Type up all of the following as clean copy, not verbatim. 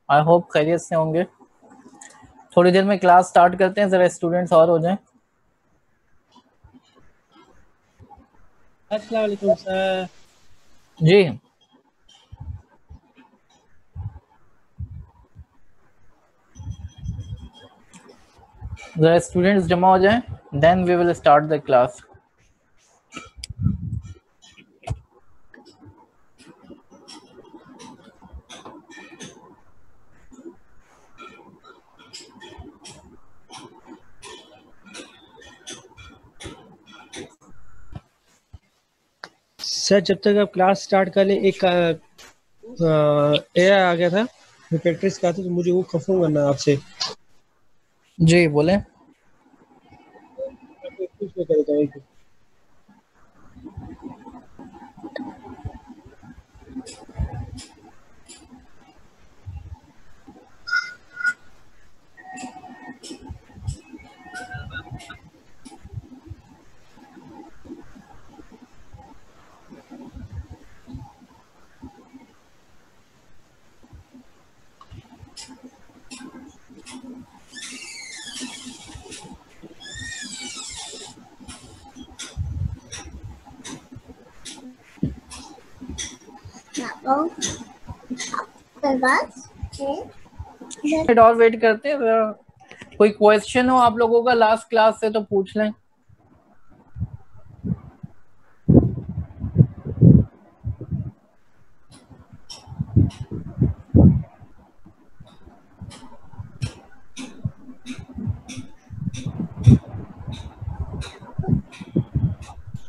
I hope खैरियत से होंगे। थोड़ी देर में क्लास स्टार्ट करते हैं, जरा स्टूडेंट्स और हो जाएं। अस्सलाम वालेकुम सर। जी, जरा स्टूडेंट्स जमा हो जाएं, then we will start the class. Sir जब तक आप क्लास स्टार्ट कर ले, एक एआई आ गया था, मैं प्रैक्टिस का था, तो मुझे वो कंफर्म करना है आपसे। जी बोलें। प्रैक्टिस में करेगा एक। और वेट करते हैं, जरा कोई क्वेश्चन हो आप लोगों का लास्ट क्लास से तो पूछ लें।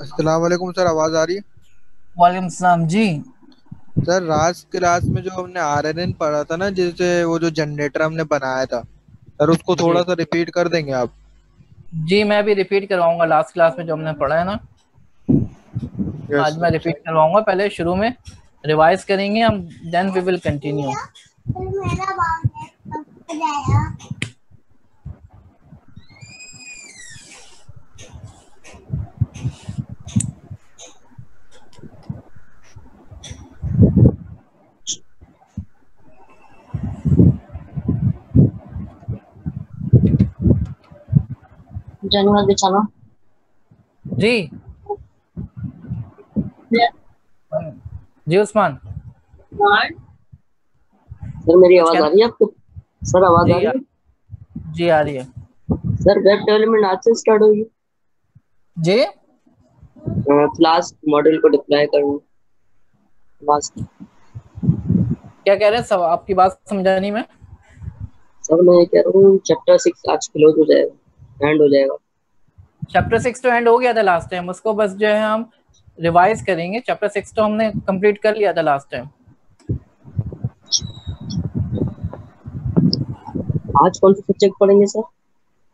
अस्सलाम वालेकुम सर, आवाज आ रही है? वालेकुम सलाम जी। सर लास्ट क्लास में जो हमने आरएनएन पढ़ा था ना, जैसे वो जो जनरेटर हमने बनाया था सर, उसको जी थोड़ा सा रिपीट कर देंगे आप? जी, मैं भी रिपीट करवाऊंगा लास्ट क्लास में जो हमने पढ़ा है ना, यस आज मैं सर। रिपीट करवाऊंगा। पहले शुरू में रिवाइज करेंगे हम, देन वी विल कंटिन्यू। जन्मत बिछाना जी जी उस्मान, सर, मेरी कुछ आवाज आ कहना? रही है आपको? सर आवाज आ जी रही है? जी आ रही है। सर वेब डेवलपमेंट आज से स्टार्ट होगी। जी क्लास मॉड्यूल को डिप्लॉय करना क्लास। क्या कह रहे हैं सब, आपकी बात समझा नहीं मैं। सर मैं ये कह रहा हूँ, चैप्टर 6 आज क्लोज हो जाएगा, एंड हो जाएगा। चैप्टर 6 तो एंड हो गया था लास्ट टाइम, उसको बस जो है हम रिवाइज करेंगे। चैप्टर 6 तो हमने कंप्लीट कर लिया था लास्ट टाइम। आज कौन सा सब्जेक्ट पढ़ेंगे सर?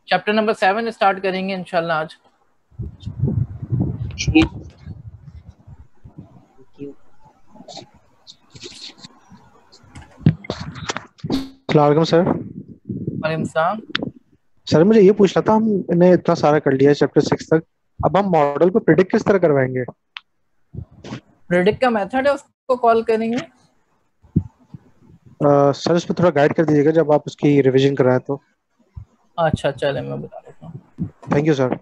चैप्टर नंबर 7 स्टार्ट करेंगे इंशाल्लाह आज। ठीक। सलाम सर। वालेकुम सलाम। सर मुझे ये पूछना था, हमने इतना सारा कर लिया है चैप्टर 6 तक, अब हम मॉडल को प्रिडिक्ट किस तरह करवाएंगे? प्रेडिक्ट का मेथड है, उसको कॉल करेंगे। सर इसमें थोड़ा गाइड कर दीजिएगा जब आप उसकी रिवीजन कराएं तो। अच्छा चले, मैं बता देता हूँ। Thank you sir.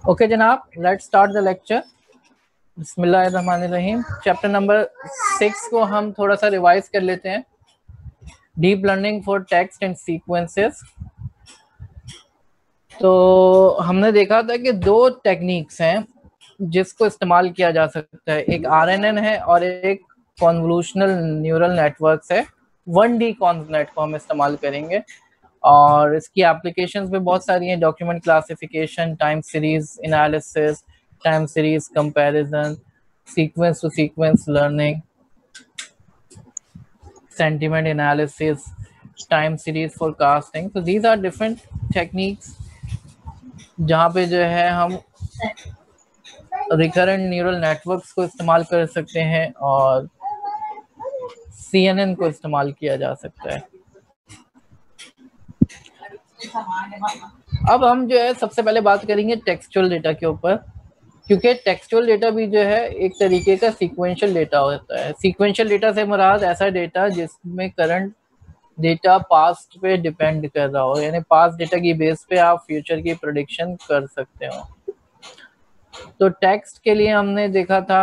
ओके जनाब, लेट्स स्टार्ट द लेक्चर। बिस्मिल्लाहिर्रहमानिर्रहीम। चैप्टर नंबर 6 को हम थोड़ा सा रिवाइज कर लेते हैं। Deep learning for text and sequences. तो हमने देखा था कि दो टेक्निक्स हैं जिसको इस्तेमाल किया जा सकता है, एक RNN है और एक कॉन्वोल्यूशनल न्यूरल नेटवर्क्स है। 1D कॉन्वनेट को हम इस्तेमाल करेंगे और इसकी एप्लीकेशंस भी बहुत सारी हैं, document classification, time series analysis, time series comparison, sequence to sequence learning, sentiment analysis, time series forecasting. तो दीज आर डिफरेंट टेक्निक्स जहाँ पे जो है हम रिकरेंट न्यूरल नेटवर्क्स को इस्तेमाल कर सकते हैं और CNN को इस्तेमाल किया जा सकता है। अब हम जो है सबसे पहले बात करेंगे टेक्सचुअल डेटा के ऊपर, क्योंकि टेक्सचुअल डेटा भी जो है एक तरीके का सीक्वेंशियल डेटा होता है। सीक्वेंशियल डेटा से मुराद ऐसा डेटा जिसमें करंट डेटा पास्ट पे डिपेंड कर रहा हो, यानी पास्ट डेटा की बेस पे आप फ्यूचर की प्रेडिक्शन कर सकते हो। तो टेक्स्ट के लिए हमने देखा था,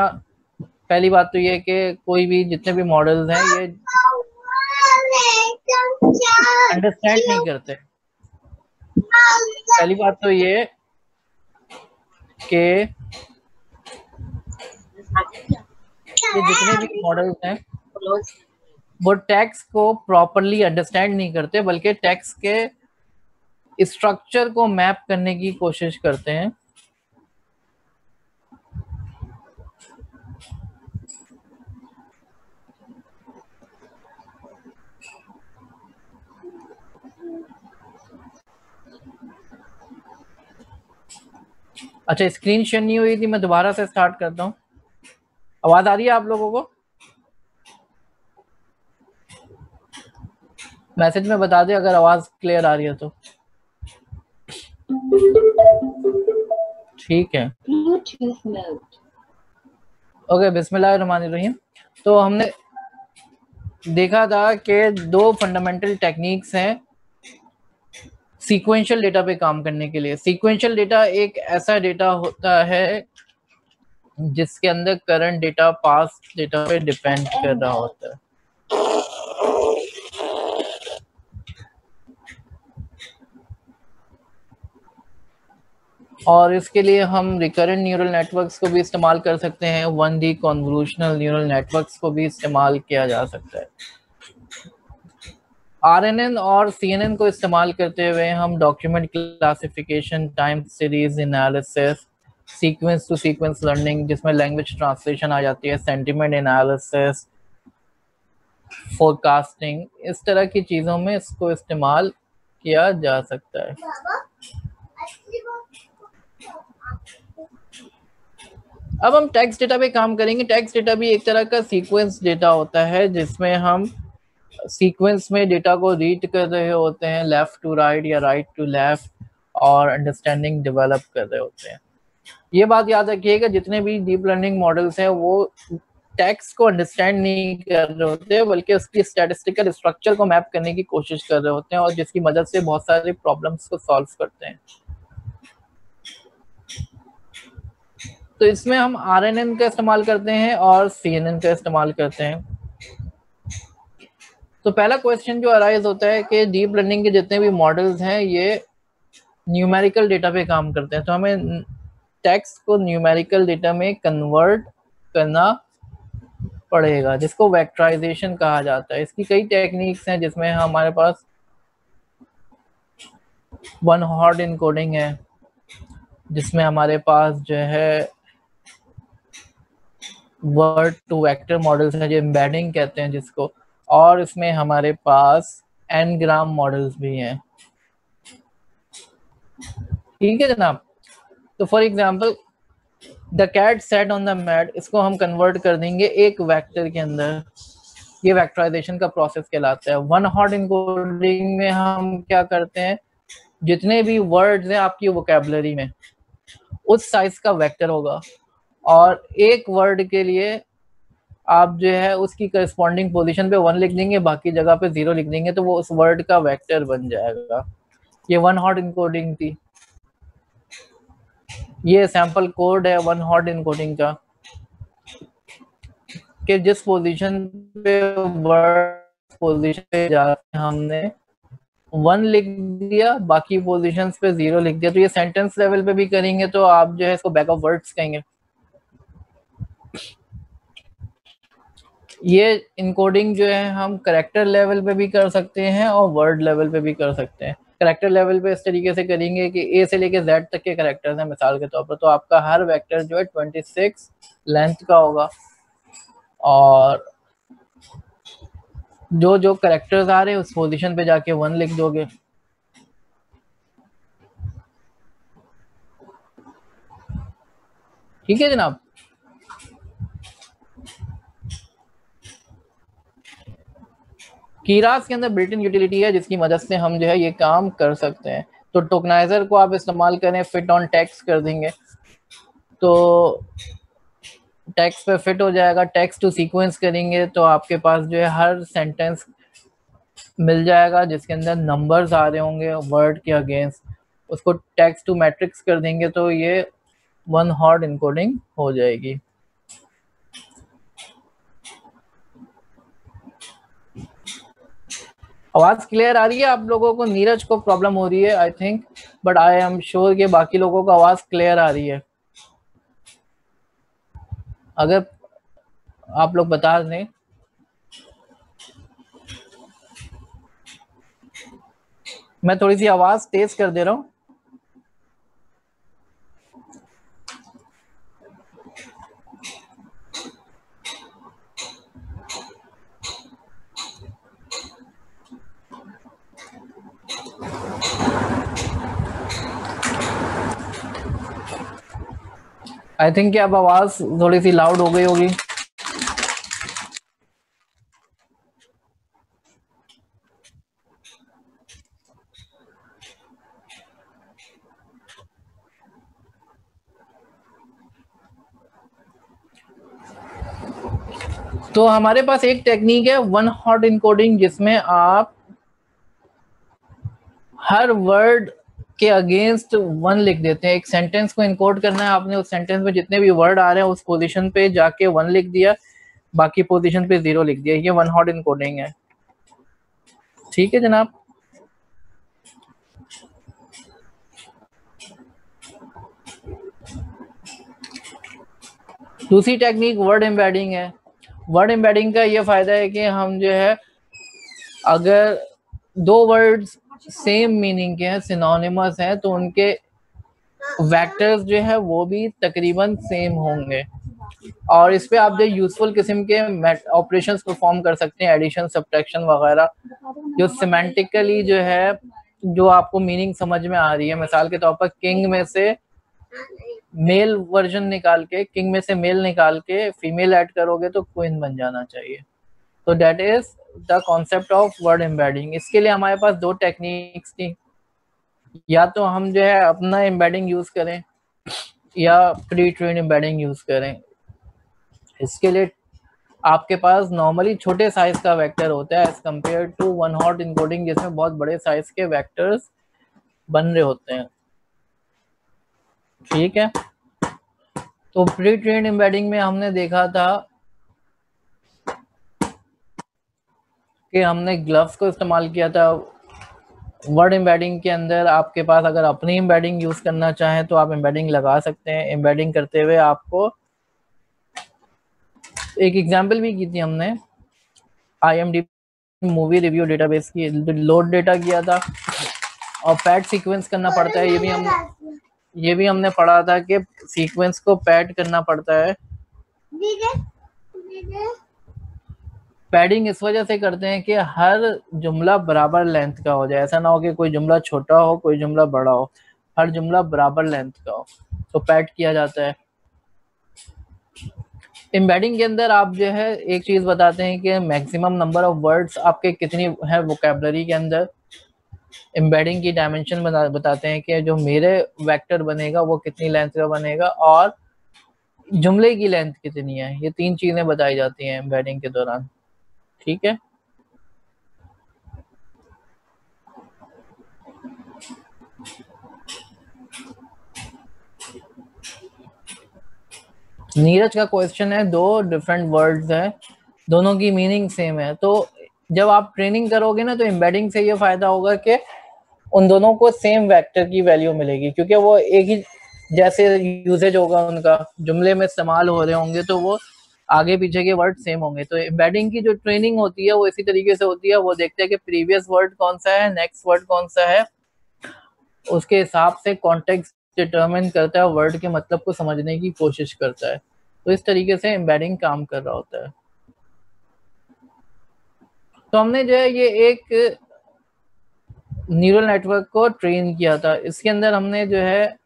पहली बात तो ये कि कोई भी जितने भी मॉडल्स हैं ये अंडरस्टैंड नहीं करते। पहली बात तो ये कि जितने भी मॉडल्स हैं वो टेक्स्ट को प्रॉपरली अंडरस्टैंड नहीं करते, बल्कि टेक्स्ट के स्ट्रक्चर को मैप करने की कोशिश करते हैं। अच्छा, स्क्रीन शेयर नहीं हुई थी, मैं दोबारा से स्टार्ट करता हूँ। आवाज आ रही है आप लोगों को? मैसेज में बता दें अगर आवाज क्लियर आ रही है तो। ठीक है, ओके, बिस्मिल्लाहिर्रहमानिर्रहीम। तो हमने देखा था कि दो फंडामेंटल टेक्निक्स हैं सीक्वेंशियल डेटा पे काम करने के लिए। सीक्वेंशियल डेटा एक ऐसा डेटा होता है जिसके अंदर करंट डेटा पास्ट डेटा पे डिपेंड कर रहा होता है। और इसके लिए हम रिकरेंट न्यूरल नेटवर्क्स को भी इस्तेमाल कर सकते हैं, 1D कॉन्वोल्यूशनल न्यूरल नेटवर्क्स को भी इस्तेमाल किया जा सकता है। RNN और CNN को इस्तेमाल करते हुए हम document classification, time series analysis, sequence to sequence learning जिसमें लैंग्वेज ट्रांसलेशन आ जाती है, सेंटिमेंट एनालिसिस, फोरकास्टिंग, इस तरह की चीज़ों में इसको इस्तेमाल किया जा सकता है। अब हम टेक्स्ट डेटा पे काम करेंगे। टेक्स्ट डेटा भी एक तरह का सीक्वेंस डेटा होता है जिसमें हम सीक्वेंस में डेटा को रीड कर रहे होते हैं, लेफ्ट टू राइट या राइट टू लेफ्ट, और अंडरस्टैंडिंग डेवलप कर रहे होते हैं। ये बात याद रखिएगा, जितने भी डीप लर्निंग मॉडल्स हैं वो टेक्स्ट को अंडरस्टैंड नहीं कर रहे होते, बल्कि उसकी स्टैटिस्टिकल स्ट्रक्चर को मैप करने की कोशिश कर रहे होते हैं और जिसकी मदद से बहुत सारे प्रॉब्लम्स को सॉल्व करते हैं। तो इसमें हम RNN का इस्तेमाल करते हैं और CNN का इस्तेमाल करते हैं। तो पहला क्वेश्चन जो अराइज होता है कि डीप लर्निंग के जितने भी मॉडल्स हैं ये न्यूमेरिकल डेटा पे काम करते हैं, तो हमें टेक्स्ट को न्यूमेरिकल डेटा में कन्वर्ट करना पड़ेगा, जिसको वेक्टराइजेशन कहा जाता है। इसकी कई टेक्निक्स हैं जिसमें हमारे पास वन हॉट इनकोडिंग है, जिसमें हमारे पास जो है वर्ड टू वेक्टर मॉडल्स हैं जो एम्बेडिंग कहते हैं जिसको, और इसमें हमारे पास n-ग्राम मॉडल्स भी हैं। ठीक है जनाब। तो for example the cat sat on the mat, इसको हम कन्वर्ट कर देंगे एक वेक्टर के अंदर। ये वेक्टराइजेशन का प्रोसेस कहलाता है। वन हॉट इनकोडिंग में हम क्या करते हैं, जितने भी वर्ड्स हैं आपकी वोकैबुलरी में उस साइज का वेक्टर होगा, और एक वर्ड के लिए आप जो है उसकी करस्पॉन्डिंग पोजीशन पे 1 लिख देंगे, बाकी जगह पे 0 लिख देंगे, तो वो उस वर्ड का वेक्टर बन जाएगा। ये वन हॉट इनकोडिंग थी। ये सैंपल कोड है वन हॉट इनकोडिंग का, कि जिस पोजीशन पे वर्ड पोजीशन पे जाके हमने 1 लिख दिया, बाकी पोजीशंस पे 0 लिख दिया। तो ये सेंटेंस लेवल पे भी करेंगे तो आप जो है इसको बैक ऑफ वर्ड्स कहेंगे। ये इनकोडिंग जो है हम करेक्टर लेवल पे भी कर सकते हैं और वर्ड लेवल पे भी कर सकते हैं। करेक्टर लेवल पे इस तरीके से करेंगे कि ए से लेके जेड तक के करेक्टर्स हैं मिसाल के तौर पर, तो आपका हर वेक्टर जो है 26 लेंथ का होगा और जो जो करेक्टर्स आ रहे हैं उस पोजीशन पे जाके 1 लिख दोगे। ठीक है जनाब। कीरास के अंदर बिल्ट इन यूटिलिटी है जिसकी मदद से हम जो है ये काम कर सकते हैं। तो टोकनाइजर को आप इस्तेमाल करें, फिट ऑन टेक्स्ट कर देंगे तो टेक्स्ट पे फिट हो जाएगा। टेक्स्ट टू सीक्वेंस करेंगे तो आपके पास जो है हर सेंटेंस मिल जाएगा जिसके अंदर नंबर्स आ रहे होंगे वर्ड के अगेंस्ट। उसको टेक्स्ट टू मैट्रिक्स कर देंगे तो ये 1 हॉट इनकोडिंग हो जाएगी। आवाज क्लियर आ रही है आप लोगों को? नीरज को प्रॉब्लम हो रही है I think, but I am sure कि बाकी लोगों को आवाज क्लियर आ रही है। अगर आप लोग बता दें। मैं थोड़ी सी आवाज तेज कर दे रहा हूँ। आई थिंक कि अब आवाज थोड़ी सी लाउड हो गई होगी। तो हमारे पास एक टेक्निक है 1 हॉट इनकोडिंग जिसमें आप हर वर्ड के अगेंस्ट 1 लिख देते हैं। एक सेंटेंस को इनकोड करना है आपने, उस सेंटेंस में जितने भी वर्ड आ रहे हैं उस पोजीशन पे जाके 1 लिख दिया, बाकी पोजीशन पे 0 लिख दिया। ये 1 हॉट इनकोडिंग है। ठीक है जनाब। दूसरी टेक्निक वर्ड एम्बेडिंग है। वर्ड एम्बेडिंग का ये फायदा है कि हम जो है अगर 2 वर्ड्स सेम मीनिंग के हैं, सिनोनिमस हैं, तो उनके वेक्टर्स जो है वो भी तकरीबन सेम होंगे और इस पे आप जो यूजफुल किस्म के ऑपरेशंस परफॉर्म कर सकते हैं, एडिशन, सब्ट्रैक्शन वगैरह, जो सिमेंटिकली जो है जो आपको मीनिंग समझ में आ रही है। मिसाल के तौर पर किंग में से मेल वर्जन निकाल के, किंग में से मेल निकाल के फीमेल ऐड करोगे तो क्वीन बन जाना चाहिए। तो that is the concept of word embedding. इसके लिए हमारे पास 2 टेक्निक्स थी, या तो हम जो है अपना एम्बेडिंग यूज करें या प्री ट्रेन एम्बेडिंग यूज करें। इसके लिए आपके पास नॉर्मली छोटे साइज का वेक्टर होता है as compare to 1 hot encoding जिसमें बहुत बड़े साइज के वेक्टर्स बन रहे होते हैं। ठीक है। तो प्री ट्रेन एम्बेडिंग में हमने देखा था कि हमने ग्लव्स को इस्तेमाल किया था। वर्ड एम्बेडिंग के अंदर आपके पास अगर अपनी एम्बेडिंग यूज करना चाहें तो आप एम्बेडिंग लगा सकते हैं। एम्बेडिंग करते हुए आपको एक एग्जांपल भी की थी हमने IMDb मूवी रिव्यू डेटाबेस की, लोड डेटा किया था और पैड सीक्वेंस करना पड़ता है। ये भी हमने पढ़ा था कि सीक्वेंस को पैड करना पड़ता है। पैडिंग इस वजह से करते हैं कि हर जुमला बराबर लेंथ का हो जाए। ऐसा ना हो कि कोई जुमला छोटा हो कोई जुमला बड़ा हो, हर जुमला बराबर लेंथ का हो, तो पैड किया जाता है। एम्बेडिंग के अंदर आप जो है एक चीज बताते हैं कि मैक्सिमम नंबर ऑफ वर्ड्स आपके कितनी है वोकैबुलरी के अंदर। एम्बेडिंग की डायमेंशन बताते हैं कि जो मेरे वेक्टर बनेगा वो कितनी लेंथ का बनेगा और जुमले की लेंथ कितनी है। ये 3 चीजें बताई जाती हैं एम्बेडिंग के दौरान। ठीक है। नीरज का क्वेश्चन है 2 डिफरेंट वर्ड्स है, दोनों की मीनिंग सेम है, तो जब आप ट्रेनिंग करोगे ना तो एम्बेडिंग से ये फायदा होगा कि उन दोनों को सेम वेक्टर की वैल्यू मिलेगी, क्योंकि वो एक ही जैसे यूजेज होगा, उनका जुमले में इस्तेमाल हो रहे होंगे, तो वो आगे पीछे के वर्ड सेम होंगे। तो एम्बेडिंग की जो ट्रेनिंग होती है वो इसी तरीके से होती है, वो देखते हैं कि प्रीवियस वर्ड कौन सा है, नेक्स्ट वर्ड कौन सा है, उसके हिसाब से कॉन्टेक्स्ट डिटरमिन करता है, वर्ड के मतलब को समझने की कोशिश करता है। तो इस तरीके से एम्बेडिंग काम कर रहा होता है। तो हमने जो है ये एक न्यूरल नेटवर्क को ट्रेन किया था, इसके अंदर हमने जो है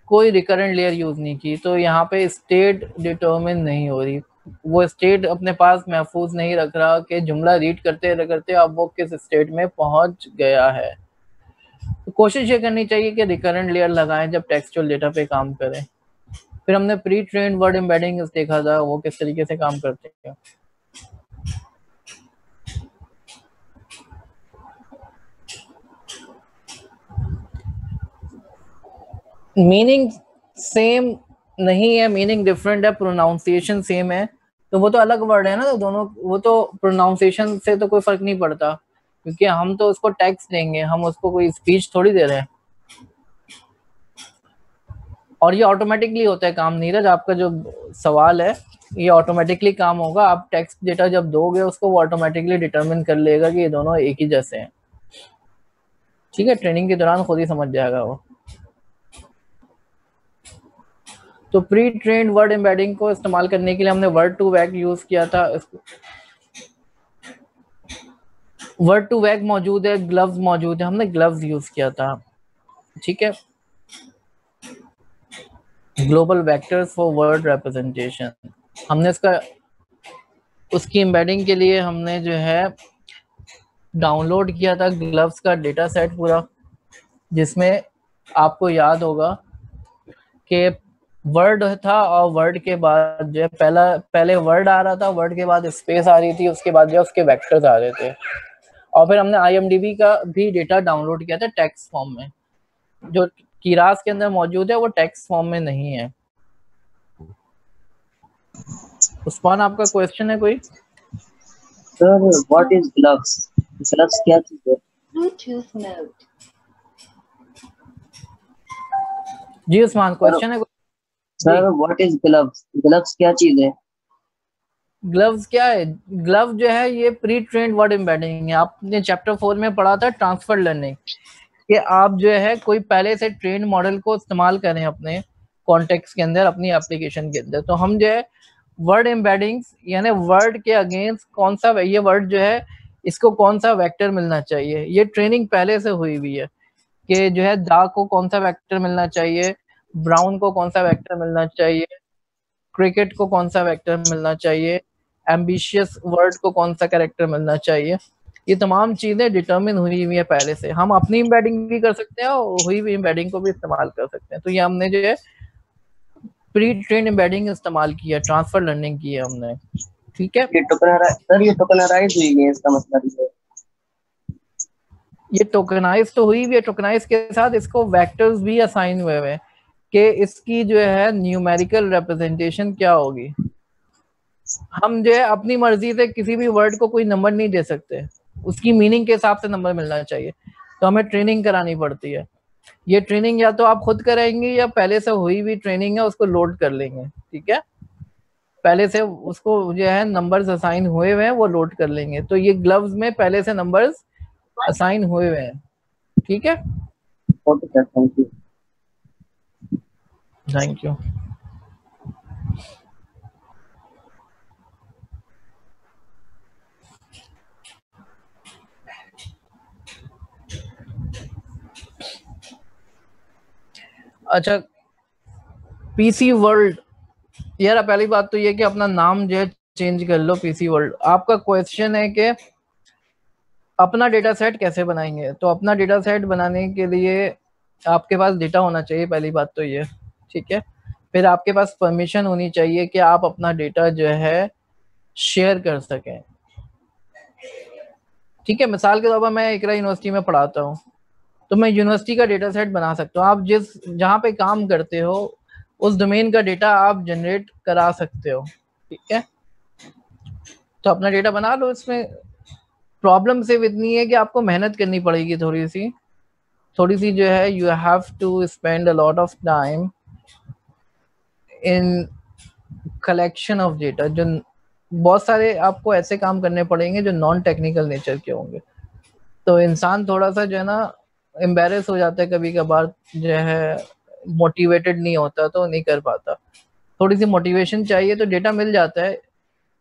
कोई रिकरेंट लेयर यूज नहीं की, तो यहाँ पे स्टेट डिटरमिन नहीं हो रही, वो स्टेट अपने पास महफूज नहीं रख रहा कि जुमला रीड करते करते अब वो किस स्टेट में पहुंच गया है। तो कोशिश ये करनी चाहिए कि रिकरेंट लेयर लगाएं जब टेक्सचुअल डेटा पे काम करें। फिर हमने प्री ट्रेन्ड वर्ड एम्बेडिंग देखा था, वो किस तरीके से काम करते हैं। मीनिंग सेम नहीं है, मीनिंग डिफरेंट है, प्रोनाउंसिएशन सेम है, तो वो तो अलग वर्ड है ना, तो दोनों वो तो प्रोनाउंसिएशन से तो कोई फर्क नहीं पड़ता, क्योंकि हम तो उसको टेक्स्ट देंगे, हम उसको कोई स्पीच थोड़ी दे रहे हैं। और ये ऑटोमेटिकली होता है काम। नीरज, आपका जो सवाल है ये ऑटोमेटिकली काम होगा, आप टेक्स्ट डेटा जब दोगे उसको वो ऑटोमेटिकली डिटरमिन कर लेगा कि ये दोनों एक ही जैसे हैं। ठीक है, ट्रेनिंग के दौरान खुद ही समझ जाएगा वो। तो प्री ट्रेन्ड वर्ड एम्बेडिंग को इस्तेमाल करने के लिए हमने वर्ड टू वैक यूज किया था। वर्ड टू वैक मौजूद है, ग्लव्स मौजूद है, हमने ग्लव्स यूज किया था। ठीक है, global vectors for word representation, हमने इसका उसकी एम्बेडिंग के लिए हमने जो है डाउनलोड किया था ग्लव्स का डेटा सेट पूरा, जिसमें आपको याद होगा कि वर्ड था और वर्ड के बाद जो है पहले वर्ड आ रहा था, वर्ड के बाद स्पेस आ रही थी, उसके बाद जो उसके वेक्टर्स आ रहे थे। और फिर हमने IMDb का भी डेटा डाउनलोड किया था टेक्स्ट फॉर्म में, जो कीरास के अंदर मौजूद है वो टेक्स्ट फॉर्म में नहीं है। उस्मान, आपका क्वेश्चन है कोई? Sir what is gloves? Gloves क्या चीज है? Bluetooth mode. जी उस्मान, क्वेश्चन है कोई? Sir what is gloves? Gloves क्या चीज है? ग्लव्स क्या है? ग्लव जो है ये प्री ट्रेन्ड वर्ड एम्बेडिंग है। आपने चैप्टर 4 में पढ़ा था ट्रांसफर लर्निंग, कि आप जो है कोई पहले से ट्रेन मॉडल को इस्तेमाल करें अपने कॉन्टेक्स्ट के अंदर, अपनी एप्लीकेशन के अंदर। तो हम जो है वर्ड एम्बेडिंग्स यानी वर्ड के अगेंस्ट कौन सा ये वर्ड जो है इसको कौन सा वेक्टर मिलना चाहिए, ये ट्रेनिंग पहले से हुई हुई है कि जो है दा को कौन सा वेक्टर मिलना चाहिए, ब्राउन को कौन सा वेक्टर मिलना चाहिए, क्रिकेट को कौन सा वेक्टर मिलना चाहिए, एम्बिशियस वर्ड को कौन सा कैरेक्टर मिलना चाहिए। ये तमाम चीजें डिटरमिन हुई हुई है पहले से। हम अपनी एम्बेडिंग भी कर सकते हैं और हुई हुई एम्बेडिंग को भी इस्तेमाल कर सकते हैं। तो ये हमने जो है प्री ट्रेन एम्बेडिंग इस्तेमाल किया, ट्रांसफर लर्निंग की है हमने। ठीक है, ये टोकनाइज हुई है, इसका मतलब है ये टोकनाइज तो हुई भी है, टोकनाइज के साथ इसको वेक्टर्स भी असाइन हुए हुए कि इसकी जो है न्यूमेरिकल रिप्रेजेंटेशन क्या होगी। हम जो है अपनी मर्जी से किसी भी वर्ड को कोई नंबर नहीं दे सकते, उसकी मीनिंग के हिसाब से नंबर मिलना चाहिए, तो हमें ट्रेनिंग करानी पड़ती है। ये ट्रेनिंग या तो आप खुद कराएंगे या पहले से हुई हुई ट्रेनिंग है उसको लोड कर लेंगे। ठीक है, पहले से उसको जो है नंबर्स असाइन हुए हुए हैं वो लोड कर लेंगे। तो ये ग्लव्स में पहले से नंबर्स असाइन हुए हुए हैं। ठीक है, okay sir, thank you. Thank you. अच्छा, पीसी वर्ल्ड, यार पहली बात तो ये कि अपना नाम जो है चेंज कर लो पीसी वर्ल्ड। आपका क्वेश्चन है कि अपना डेटा सेट कैसे बनाएंगे। तो अपना डेटा सेट बनाने के लिए आपके पास डेटा होना चाहिए, पहली बात तो ये। ठीक है, फिर आपके पास परमिशन होनी चाहिए कि आप अपना डेटा जो है शेयर कर सकें। ठीक है, मिसाल के तौर पर मैं इकरा यूनिवर्सिटी में पढ़ाता हूँ, तो मैं यूनिवर्सिटी का डेटा सेट बना सकता हूँ। आप जहाँ पे काम करते हो उस डोमेन का डेटा आप जनरेट करा सकते हो। ठीक है, तो अपना डेटा बना लो। इसमें प्रॉब्लम सिर्फ इतनी है कि आपको मेहनत करनी पड़ेगी थोड़ी सी जो है, you have to spend a lot of time in collection of data. जो बहुत सारे आपको ऐसे काम करने पड़ेंगे जो नॉन टेक्निकल नेचर के होंगे। तो इंसान थोड़ा सा जो है ना एम्बेरस हो जाता है कभी कभार, जो है मोटिवेटेड नहीं होता तो नहीं कर पाता। थोड़ी सी मोटिवेशन चाहिए तो डेटा मिल जाता है।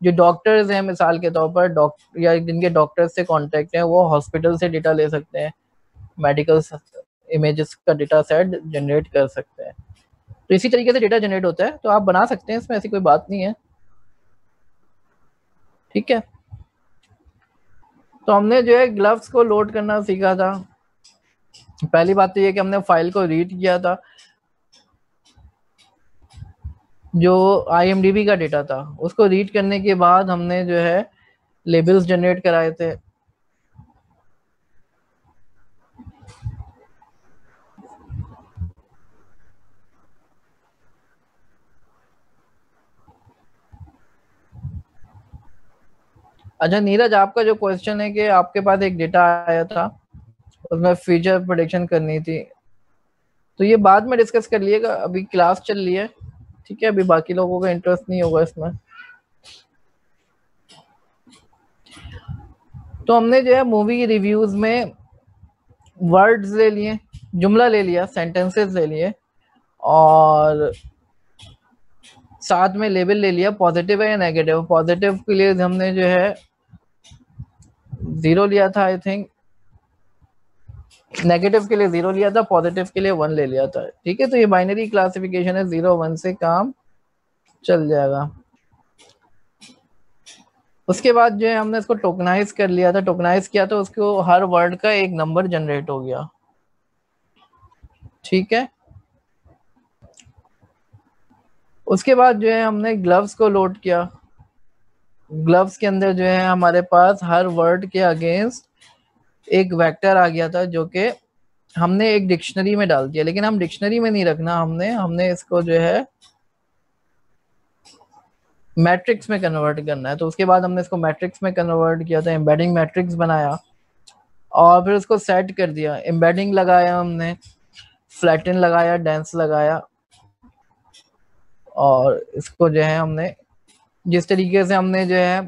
जो डॉक्टर्स हैं मिसाल के तौर पर, डॉक्टर या जिनके डॉक्टर्स से कांटेक्ट है, वो हॉस्पिटल से डेटा ले सकते हैं, मेडिकल इमेजेस का डेटा सेट जनरेट कर सकते हैं। तो इसी तरीके से डेटा जनरेट होता है, तो आप बना सकते हैं, इसमें ऐसी कोई बात नहीं है। ठीक है, तो हमने जो है ग्लव्स को लोड करना सीखा था। पहली बात तो ये कि हमने फाइल को रीड किया था, जो IMDb का डेटा था उसको रीड करने के बाद हमने जो है लेबल्स जनरेट कराए थे। अच्छा नीरज, आपका जो क्वेश्चन है कि आपके पास एक डेटा आया था, उसमें फीचर प्रेडिक्शन करनी थी, तो ये बाद में डिस्कस कर लिएगा, अभी क्लास चल रही है। ठीक है, अभी बाकी लोगों का इंटरेस्ट नहीं होगा इसमें। तो हमने जो है मूवी रिव्यूज में वर्ड्स ले लिए, जुमला ले लिया, सेंटेंसेस ले लिए, और साथ में लेबल ले लिया, पॉजिटिव है या नेगेटिव। पॉजिटिव के लिए हमने जो है 0 लिया था आई थिंक, नेगेटिव के लिए 0 लिया था, पॉजिटिव के लिए 1 ले लिया था। ठीक है, तो ये बाइनरी क्लासिफिकेशन है, 0 1 से काम चल जाएगा। उसके बाद जो है हमने इसको टोकनाइज कर लिया था, टोकनाइज किया तो उसको हर वर्ड का एक नंबर जनरेट हो गया। ठीक है, उसके बाद जो है हमने ग्लव्स को लोड किया। ग्लव्स के अंदर जो है हमारे पास हर वर्ड के अगेंस्ट एक वेक्टर आ गया था, जो कि हमने एक डिक्शनरी में डाल दिया। लेकिन हम डिक्शनरी में नहीं रखना, हमने इसको जो है मैट्रिक्स में कन्वर्ट करना है। तो उसके बाद हमने इसको मैट्रिक्स में कन्वर्ट किया था, एम्बेडिंग मैट्रिक्स बनाया और फिर उसको सेट कर दिया। एम्बेडिंग लगाया हमने, फ्लैटन लगाया, डेंस लगाया, और इसको जो है हमने जिस तरीके से हमने जो है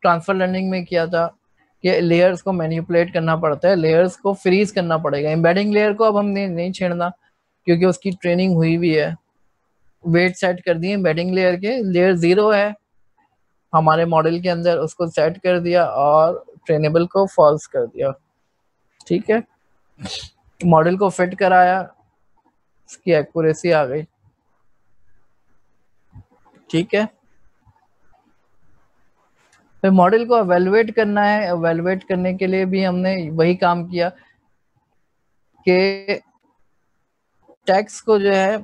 ट्रांसफर लर्निंग में किया था कि लेयर्स को मैनिपुलेट करना पड़ता है, लेयर्स को फ्रीज करना पड़ेगा। एम्बेडिंग लेयर को अब हमने नहीं छेड़ना क्योंकि उसकी ट्रेनिंग हुई भी है। वेट सेट कर दिए एम्बेडिंग लेयर के, लेयर 0 है हमारे मॉडल के अंदर, उसको सेट कर दिया और ट्रेनेबल को फॉल्स कर दिया। ठीक है, मॉडल को फिट कराया, इसकी एक्यूरेसी आ गई। ठीक है, फिर मॉडल को एवेलुएट करना है। एवेलुएट करने के लिए भी हमने वही काम किया कि टेक्स्ट को जो है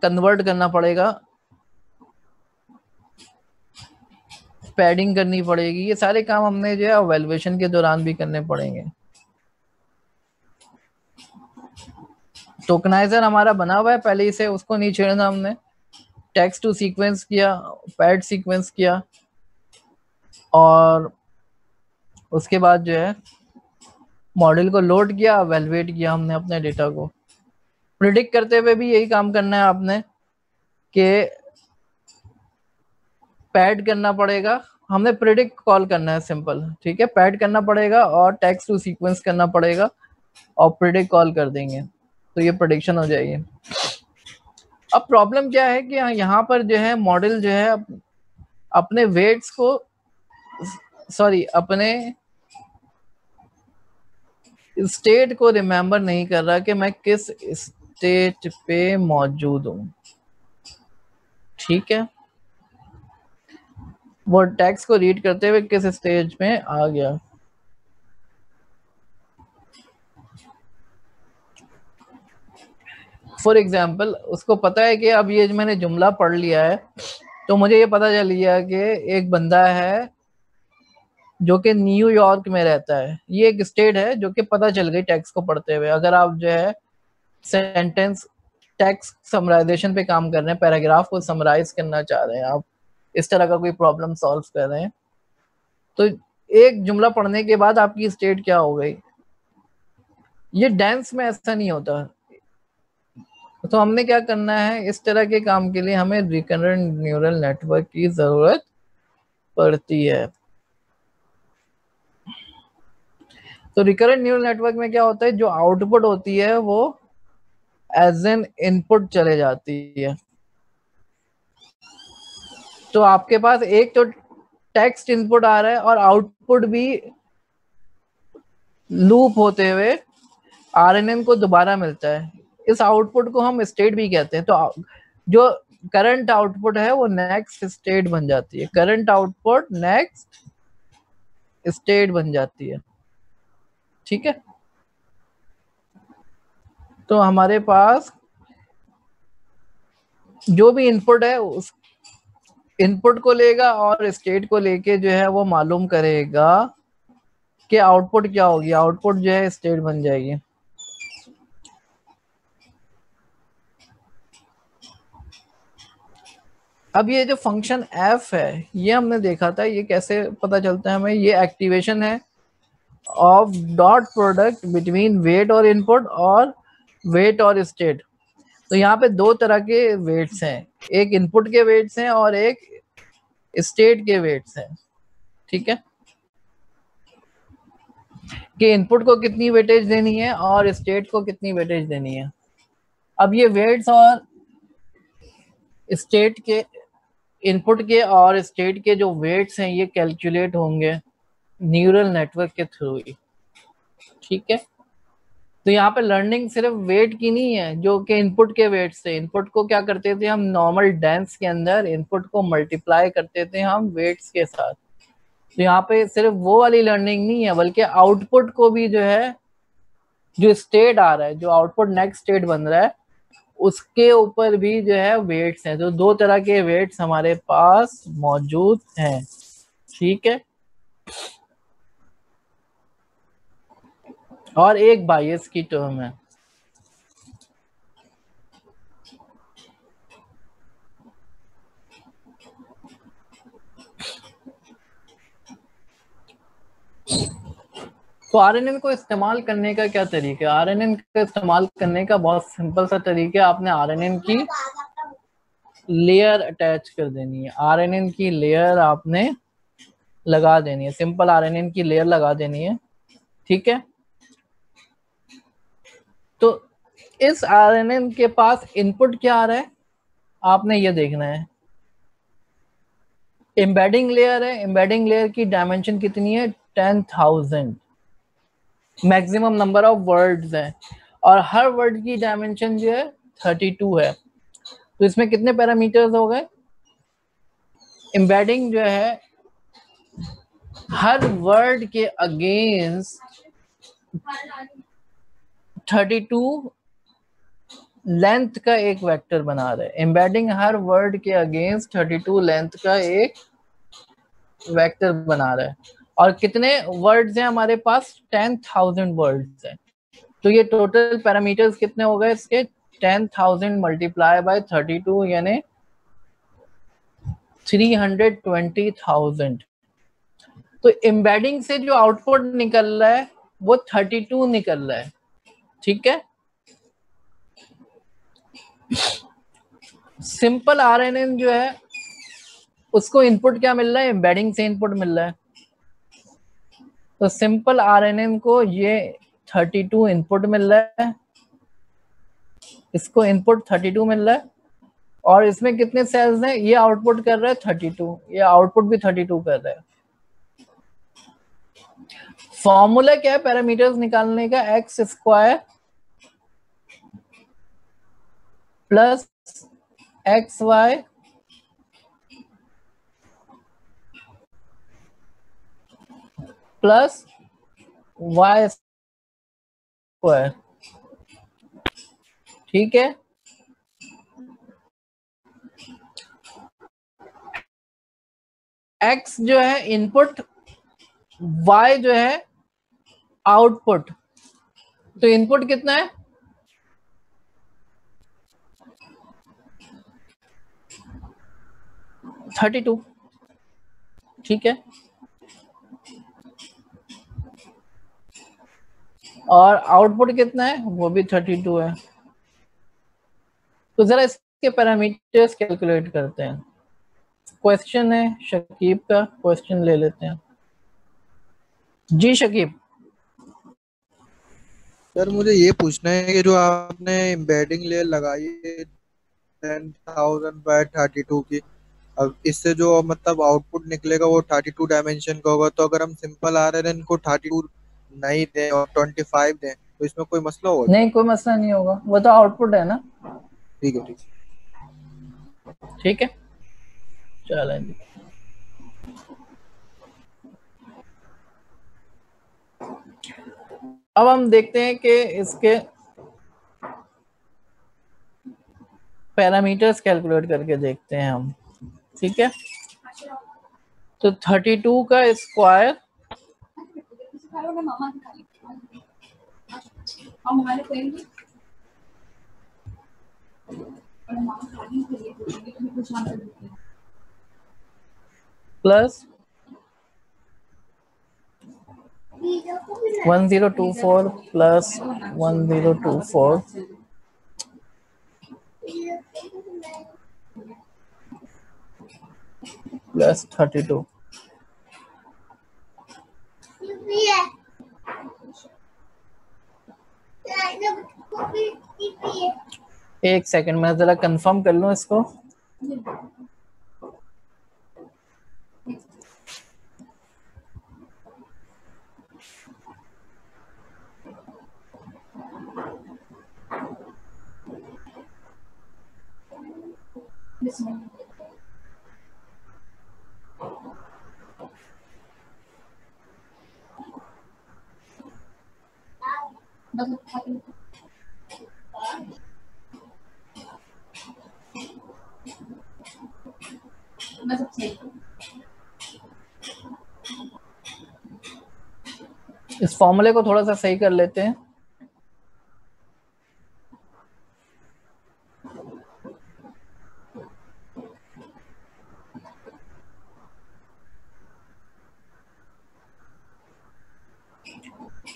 कन्वर्ट करना पड़ेगा, पैडिंग करनी पड़ेगी। ये सारे काम हमने जो है एवेलुएशन के दौरान भी करने पड़ेंगे। टोकनाइजर हमारा बना हुआ है पहले ही से, उसको नहीं छेड़ना हमने। टेक्स्ट टू सीक्वेंस किया, पैड सीक्वेंस किया, और उसके बाद जो है मॉडल को लोड किया, एवेलुएट किया हमने अपने डेटा को। प्रिडिक्ट करते हुए भी यही काम करना है आपने कि पैड करना पड़ेगा। हमने प्रिडिक्ट कॉल करना है सिंपल। ठीक है, पैड करना पड़ेगा और टेक्स्ट टू सीक्वेंस करना पड़ेगा और प्रिडिक्ट कॉल कर देंगे, तो ये प्रेडिक्शन हो जाएगी। अब प्रॉब्लम क्या है कि यहाँ पर जो है मॉडल जो है अपने वेट्स को, सॉरी, अपने स्टेट को रिमेम्बर नहीं कर रहा कि मैं किस स्टेट पे मौजूद हूँ। ठीक है, वो टेक्स्ट को रीड करते हुए किस स्टेज में आ गया। फॉर एग्जाम्पल, उसको पता है कि अब ये मैंने जुमला पढ़ लिया है, तो मुझे ये पता चल गया कि एक बंदा है जो कि न्यूयॉर्क में रहता है। ये एक स्टेट है जो कि पता चल गई टेक्स्ट को पढ़ते हुए। अगर आप जो है सेंटेंस टेक्स्ट समराइजेशन पे काम कर रहे हैं, पैराग्राफ को समराइज करना चाह रहे हैं, आप इस तरह का कोई प्रॉब्लम सॉल्व कर रहे हैं, तो एक जुमला पढ़ने के बाद आपकी स्टेट क्या हो गई। ये डेंस में ऐसा नहीं होता। तो हमने क्या करना है, इस तरह के काम के लिए हमें रिकरेंट न्यूरल नेटवर्क की जरूरत पड़ती है। तो रिकरेंट न्यूरल नेटवर्क में क्या होता है, जो आउटपुट होती है वो एज एन इनपुट चले जाती है। तो आपके पास एक तो टेक्स्ट इनपुट आ रहा है और आउटपुट भी लूप होते हुए आरएनएन को दोबारा मिलता है। इस आउटपुट को हम स्टेट भी कहते हैं। तो जो करंट आउटपुट है वो नेक्स्ट स्टेट बन जाती है। करंट आउटपुट नेक्स्ट स्टेट बन जाती है। ठीक है, तो हमारे पास जो भी इनपुट है उस इनपुट को लेगा और स्टेट को लेके जो है वो मालूम करेगा कि आउटपुट क्या होगी। आउटपुट जो है स्टेट बन जाएगी। अब ये जो फंक्शन एफ है ये हमने देखा था, ये कैसे पता चलता है हमें, ये एक्टिवेशन है of dot product between weight और इनपुट और वेट और स्टेट। तो यहाँ पे दो तरह के वेट्स हैं, एक इनपुट के वेट्स हैं और एक स्टेट के वेट्स हैं। ठीक है, कि इनपुट को कितनी वेटेज देनी है और स्टेट को कितनी वेटेज देनी है। अब ये वेट्स और स्टेट के, इनपुट के और स्टेट के जो वेट्स हैं ये कैलकुलेट होंगे न्यूरल नेटवर्क के थ्रू ही। ठीक है, तो यहाँ पे लर्निंग सिर्फ वेट की नहीं है जो कि इनपुट के वेट से। इनपुट को क्या करते थे हम, नॉर्मल डांस के अंदर इनपुट को मल्टीप्लाई करते थे हम वेट्स के साथ। तो यहाँ पे सिर्फ वो वाली लर्निंग नहीं है, बल्कि आउटपुट को भी जो है, जो स्टेट आ रहा है, जो आउटपुट नेक्स्ट स्टेट बन रहा है, उसके ऊपर भी जो है वेट्स हैं। तो दो तरह के वेट्स हमारे पास मौजूद हैं। ठीक है, और एक बायस की टर्म है। तो आरएनएन को इस्तेमाल करने का क्या तरीका है? आरएनएन का इस्तेमाल करने का बहुत सिंपल सा तरीका है। आपने आरएनएन की लेयर अटैच कर देनी है। आरएनएन की लेयर आपने लगा देनी है, सिंपल आरएनएन की लेयर लगा देनी है। ठीक है, तो इस आरएनएन के पास इनपुट क्या आ रहा है आपने ये देखना है। एम्बेडिंग लेयर है, एम्बेडिंग लेयर की डायमेंशन कितनी है, 10,000। मैक्सिमम नंबर ऑफ वर्ड्स हैं और हर वर्ड की डायमेंशन जो है 32 है। तो इसमें कितने पैरामीटर्स हो गए, एम्बेडिंग जो है हर वर्ड के अगेंस्ट 32 लेंथ का एक वेक्टर बना रहा है। एम्बेडिंग हर वर्ड के अगेंस्ट 32 लेंथ का एक वेक्टर बना रहा है। और कितने वर्ड्स हैं हमारे पास, 10,000 वर्ड्स हैं। तो ये टोटल पैरामीटर्स कितने हो गए इसके, 10,000 मल्टीप्लाई बाय 32 यानी 320,000। तो एम्बेडिंग से जो आउटपुट निकल रहा है वो 32 निकल रहा है। ठीक है, सिंपल आरएनएन जो है उसको इनपुट क्या मिल रहा है, एम्बेडिंग से इनपुट मिल रहा है। तो सिंपल आरएनएन को ये 32 इनपुट मिल रहा है, इसको इनपुट 32 मिल रहा है और इसमें कितने सेल्स हैं, ये आउटपुट कर रहा है 32, ये आउटपुट भी 32 कर रहा है। फॉर्मूला क्या है पैरामीटर्स निकालने का, x square plus x y plus y square. ठीक है, एक्स जो है इनपुट, वाई जो है आउटपुट। तो इनपुट कितना है, 32। ठीक है, और आउटपुट कितना है, वो भी 32 है। तो जरा इसके पैरामीटर्स कैलकुलेट करते हैं। क्वेश्चन है शकीब का, क्वेश्चन ले लेते हैं। जी शकीब। सर मुझे ये पूछना है कि जो आपने एम्बेडिंग लेयर लगाई है 10,000/32 की, अब इससे जो मतलब आउटपुट निकलेगा वो 32 डायमेंशन का होगा, तो अगर हम सिंपल RNN को 32 नहीं दें और 25 दें तो इसमें कोई मसला होगा? नहीं, कोई मसला नहीं होगा, वो तो आउटपुट है ना। ठीक है, ठीक ठीक है, चलें जी। अब हम देखते हैं कि इसके पैरामीटर्स कैलकुलेट करके देखते हैं हम। ठीक है, तो 32 का स्क्वायर प्लस 1024 प्लस 1024 प्लस 32। एक सेकंड मैं जरा कंफर्म कर लूं इसको। इस फॉर्मूले को थोड़ा सा सही कर लेते हैं।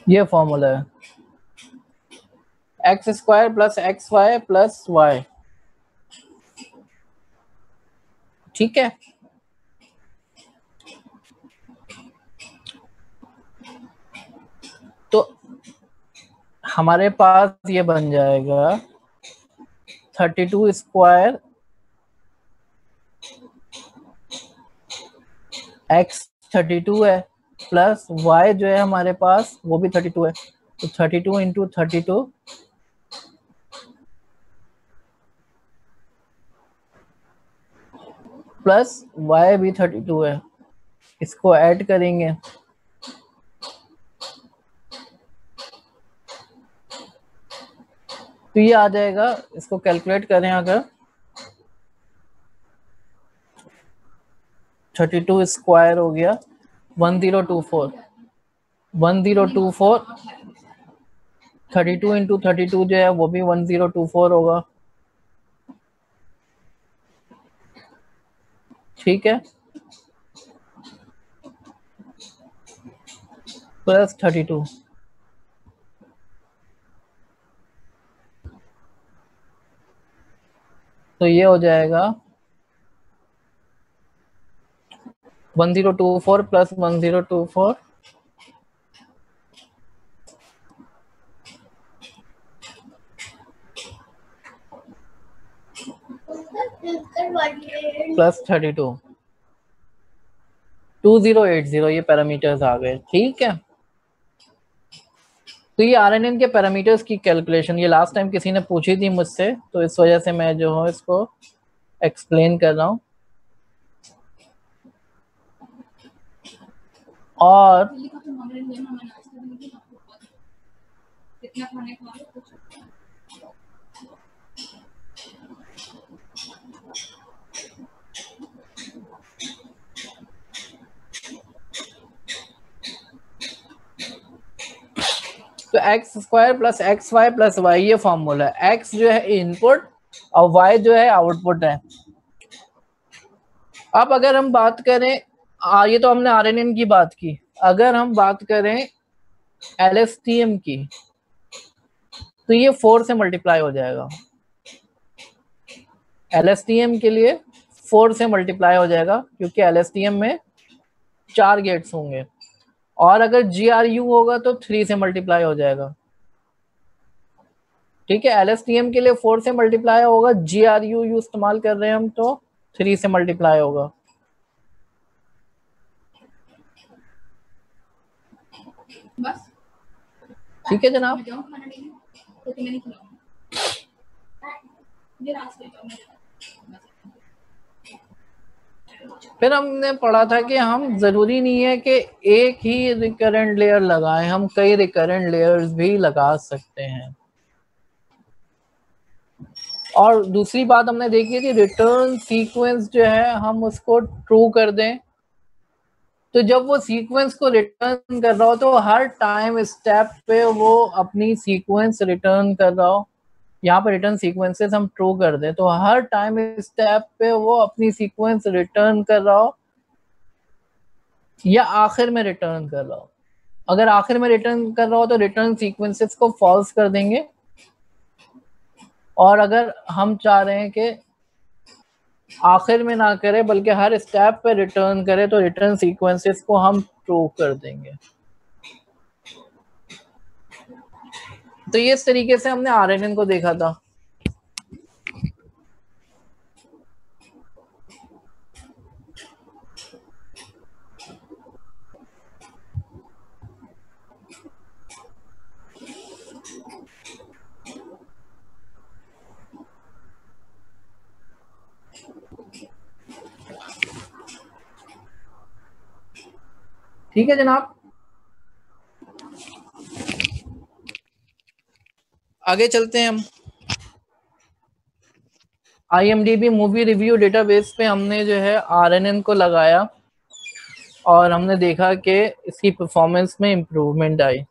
ये फॉर्मूला है x square plus x y plus y. ठीक है, तो हमारे पास ये बन जाएगा 32 स्क्वायर एक्स 32 है प्लस वाई जो है हमारे पास वो भी 32 है, तो 32 इंटू 32 प्लस वाई भी 32 है। इसको ऐड करेंगे तो ये आ जाएगा। इसको कैलकुलेट करें अगर 32 स्क्वायर हो गया 1024 1024 32 इंटू 32 जो है वो भी 1024 होगा। ठीक है, प्लस 32 तो ये हो जाएगा 1024 प्लस 1024 प्लस 32 2080 ये पैरामीटर्स आ गए। ठीक है, तो ये RNN के पैरामीटर्स की कैलकुलेशन ये लास्ट टाइम किसी ने पूछी थी मुझसे, तो इस वजह से मैं जो हूँ इसको एक्सप्लेन कर रहा हूँ। और तो x square plus x y plus y ये फॉर्मूला है। एक्स जो है इनपुट और वाई जो है आउटपुट है। अब अगर हम बात करें ये तो हमने RNN की बात की, अगर हम बात करें LSTM की तो ये 4 से मल्टीप्लाई हो जाएगा। LSTM के लिए 4 से मल्टीप्लाई हो जाएगा क्योंकि LSTM में 4 गेट्स होंगे, और अगर GRU होगा तो 3 से मल्टीप्लाई हो जाएगा। ठीक है, LSTM के लिए 4 से मल्टीप्लाई होगा, GRU इस्तेमाल कर रहे हैं हम तो 3 से मल्टीप्लाई होगा। बस ठीक है जनाब। जाऊं खाना लेने तो तुम्हें नहीं खिलाऊंगा। ये रास्ते तो मैं फिर हमने पढ़ा था कि हम जरूरी नहीं है कि एक ही रिकरेंट लेयर लगाएं, हम कई रिकरेंट लेयर्स भी लगा सकते हैं। और दूसरी बात हमने देखी थी, रिटर्न सीक्वेंस जो है हम उसको ट्रू कर दें, तो जब वो सीक्वेंस को रिटर्न कर रहा हो तो हर टाइम स्टेप पे वो अपनी सीक्वेंस रिटर्न कर रहा हो। यहाँ पर रिटर्न सीक्वेंसेस हम ट्रू कर दें तो हर टाइम स्टेप पे वो अपनी सीक्वेंस रिटर्न कर रहा हो या आखिर में रिटर्न कर रहा हो। अगर आखिर में रिटर्न कर रहा हो तो रिटर्न सीक्वेंसेस को फॉल्स कर देंगे, और अगर हम चाह रहे हैं कि आखिर में ना करे बल्कि हर स्टेप पे रिटर्न करे तो रिटर्न सीक्वेंसेस को हम ट्रू कर देंगे। तो ये इस तरीके से हमने RNN को देखा था। ठीक है जनाब, आगे चलते हैं हम। IMDb मूवी रिव्यू डेटाबेस पे हमने जो है RNN को लगाया और हमने देखा कि इसकी परफॉर्मेंस में इम्प्रूवमेंट आई।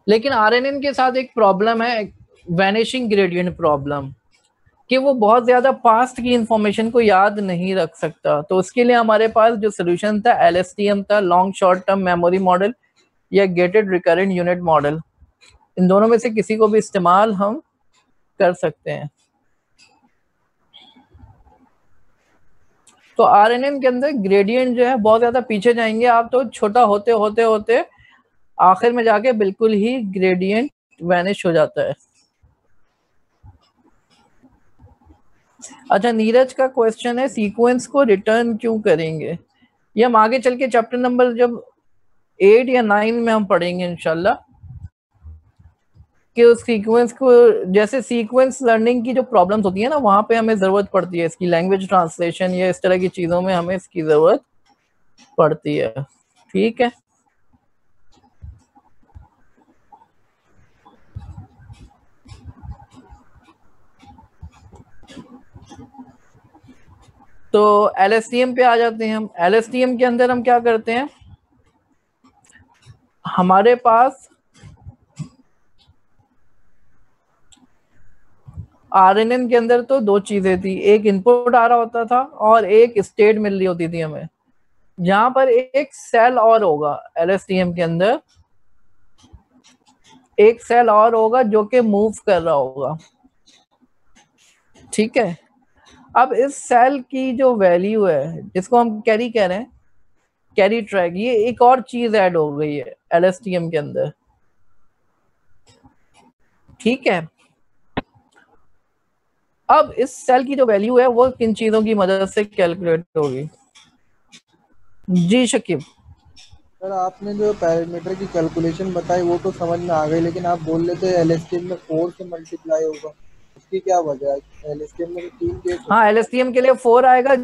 लेकिन RNN के साथ एक प्रॉब्लम है, वैनिशिंग ग्रेडियंट प्रॉब्लम, कि वो बहुत ज़्यादा पास्ट की इंफॉर्मेशन को याद नहीं रख सकता। तो उसके लिए हमारे पास जो सोल्यूशन था LSTM था, long short term memory model या गेटेड रिकरेंट यूनिट मॉडल। इन दोनों में से किसी को भी इस्तेमाल हम कर सकते हैं। तो RNN के अंदर ग्रेडियंट जो है बहुत ज़्यादा पीछे जाएंगे आप, तो छोटा होते होते होते आखिर में जाके बिल्कुल ही ग्रेडियंट वैनिश हो जाता है। अच्छा, नीरज का क्वेश्चन है सीक्वेंस को रिटर्न क्यों करेंगे? ये हम आगे चल के चैप्टर नंबर जब 8 या 9 में हम पढ़ेंगे इंशाल्लाह, कि उस सीक्वेंस को, जैसे सीक्वेंस लर्निंग की जो प्रॉब्लम्स होती है ना, वहाँ पे हमें ज़रूरत पड़ती है इसकी, लैंग्वेज ट्रांसलेशन या इस तरह की चीज़ों में हमें इसकी ज़रूरत पड़ती है। ठीक है, तो LSTM पे आ जाते हैं हम। LSTM के अंदर हम क्या करते हैं, हमारे पास RNN के अंदर तो दो चीजें थी, एक इनपुट आ रहा होता था और एक स्टेट मिल रही होती थी हमें। यहाँ पर एक सेल और होगा, LSTM के अंदर एक सेल और होगा जो कि मूव कर रहा होगा। ठीक है, अब इस सेल की जो वैल्यू है जिसको हम कैरी कह रहे हैं, कैरी ट्रैक, ये एक और चीज ऐड हो गई है LSTM के अंदर। ठीक है, अब इस सेल की जो वैल्यू है वो किन चीजों की मदद से कैलकुलेट होगी? जी शकीब। सर आपने जो पैरामीटर की कैलकुलेशन बताई वो तो समझ में आ गई, लेकिन आप बोल रहे थे LSTM में 4 से मल्टीप्लाई होगा, उसकी क्या वजह है? LSTM में 3 केस। हाँ, LSTM के लिए 4 आएगा,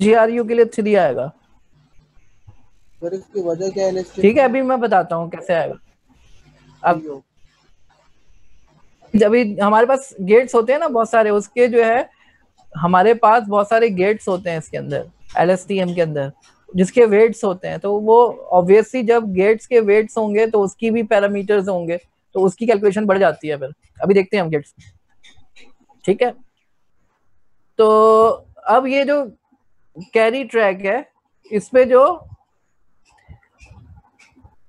GRU के लिए 3 आएगा। सर इसकी वजह क्या है LSTM? ठीक है, अभी मैं बताता हूँ कैसे आएगा। अब जब हमारे पास गेट्स होते हैं ना बहुत सारे, उसके जो है हमारे पास बहुत सारे गेट्स होते हैं इसके अंदर, LSTM के अंदर, जिसके वेट्स होते हैं, तो वो ऑब्वियसली जब गेट्स के वेट्स होंगे तो उसकी भी पैरामीटर्स होंगे, तो उसकी कैलकुलेशन बढ़ जाती है। फिर अभी देखते हैं हम गेट्स। ठीक है, तो अब ये जो कैरी ट्रैक है, इस पे जो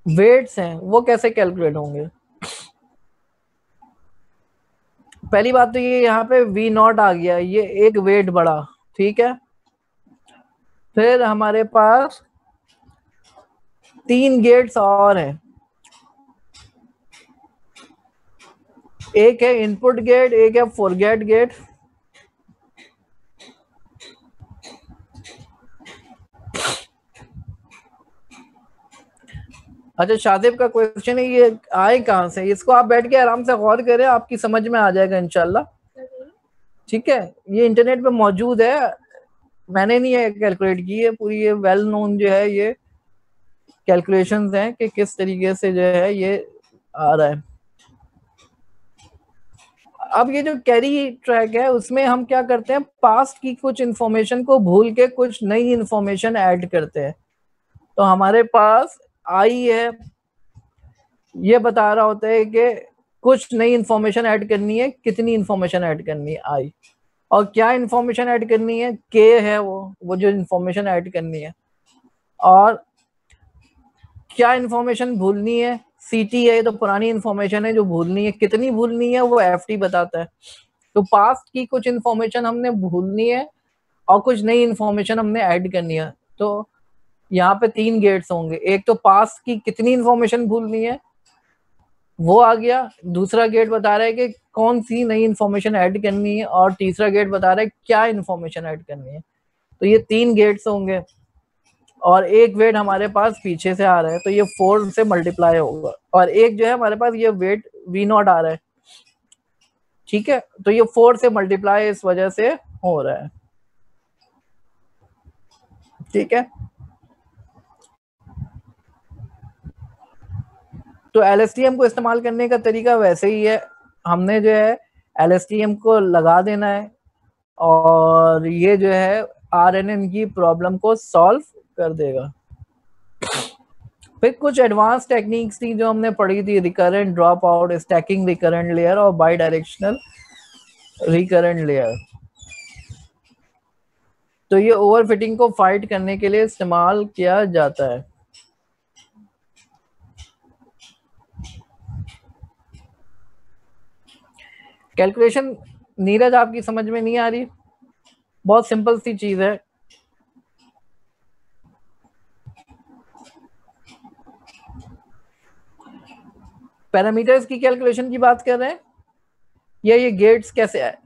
वेट्स हैं वो कैसे कैलकुलेट होंगे? पहली बात तो ये यहाँ पे वी नॉट आ गया, ये एक वेट बढ़ा, ठीक है। फिर हमारे पास 3 गेट्स और हैं, एक है इनपुट गेट, एक है फॉरगेट गेट, अच्छा शादिब का क्वेश्चन है ये आए कहाँ से, इसको आप बैठ के आराम से गौर करें, आपकी समझ में आ जाएगा इंशाल्लाह, ठीक है। ये इंटरनेट पे मौजूद है, मैंने नहीं है कैलकुलेट की है पूरी, ये वेल नोन जो है ये कैलकुलेशंस हैं कि किस तरीके से जो है ये आ रहा है। अब ये जो कैरी ट्रैक है उसमें हम क्या करते हैं, पास्ट की कुछ इंफॉर्मेशन को भूल के कुछ नई इंफॉर्मेशन ऐड करते हैं। तो हमारे पास आई है, ये बता रहा होता है कि कुछ नई इंफॉर्मेशन ऐड करनी है, कितनी इंफॉर्मेशन ऐड करनी है आई, और क्या इंफॉर्मेशन ऐड करनी है, के है वो जो इंफॉर्मेशन ऐड करनी है, और क्या इंफॉर्मेशन भूलनी है, सीटी है, ये तो पुरानी इंफॉर्मेशन है जो भूलनी है, कितनी भूलनी है वो एफटी बताता है। तो पास्ट की कुछ इंफॉर्मेशन हमने भूलनी है और कुछ नई इंफॉर्मेशन हमने ऐड करनी है। तो यहाँ पे 3 गेट्स होंगे, एक तो पास्ट की कितनी इंफॉर्मेशन भूलनी है वो आ गया, दूसरा गेट बता रहा है कि कौन सी नई इंफॉर्मेशन ऐड करनी है, और तीसरा गेट बता रहा है क्या इंफॉर्मेशन ऐड करनी है। तो ये 3 गेट्स होंगे और एक वेट हमारे पास पीछे से आ रहा है, तो ये 4 से मल्टीप्लाई होगा, और एक जो है हमारे पास ये वेट वी नॉट आ रहा है, ठीक है। तो ये 4 से मल्टीप्लाई इस वजह से हो रहा है, ठीक है। तो एलएसटीएम को इस्तेमाल करने का तरीका वैसे ही है, हमने जो है एलएसटीएम को लगा देना है और ये जो है आरएनएन की प्रॉब्लम को सॉल्व कर देगा। फिर कुछ एडवांस टेक्निक्स थी जो हमने पढ़ी थी, recurrent drop out, stacking recurrent layer और बाई डायरेक्शनल रिकरेंट लेयर। तो ये ओवरफिटिंग को फाइट करने के लिए इस्तेमाल किया जाता है। कैलकुलेशन नीरज आपकी समझ में नहीं आ रही, बहुत सिंपल सी चीज है। पैरामीटर्स की कैलकुलेशन की बात कर रहे हैं या ये गेट्स कैसे आए?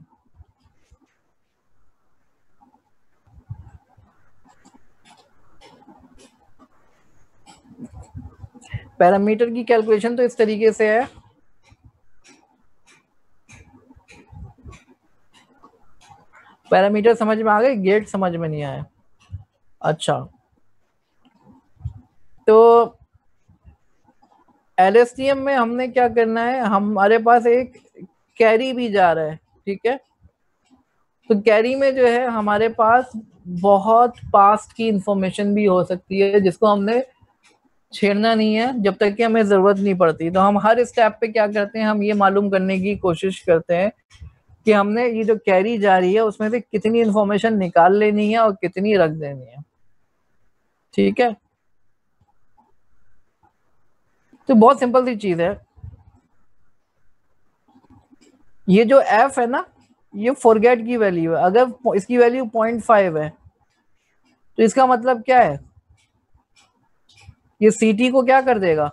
पैरामीटर की कैलकुलेशन तो इस तरीके से है, पैरामीटर समझ में आ गए, गेट समझ में नहीं आया। अच्छा, तो एलएसटीएम में हमने क्या करना है, हमारे पास एक कैरी भी जा रहा है, ठीक है। तो कैरी में जो है हमारे पास बहुत पास्ट की इंफॉर्मेशन भी हो सकती है जिसको हमने छेड़ना नहीं है जब तक कि हमें जरूरत नहीं पड़ती। तो हम हर स्टेप पे क्या करते हैं, हम ये मालूम करने की कोशिश करते हैं कि हमने ये जो कैरी जा रही है उसमें से कितनी इंफॉर्मेशन निकाल लेनी है और कितनी रख देनी है, ठीक है। तो बहुत सिंपल सी चीज है, ये जो एफ है ना, ये फॉरगेट की वैल्यू है। अगर इसकी वैल्यू 0.5 है तो इसका मतलब क्या है, ये सीटी को क्या कर देगा,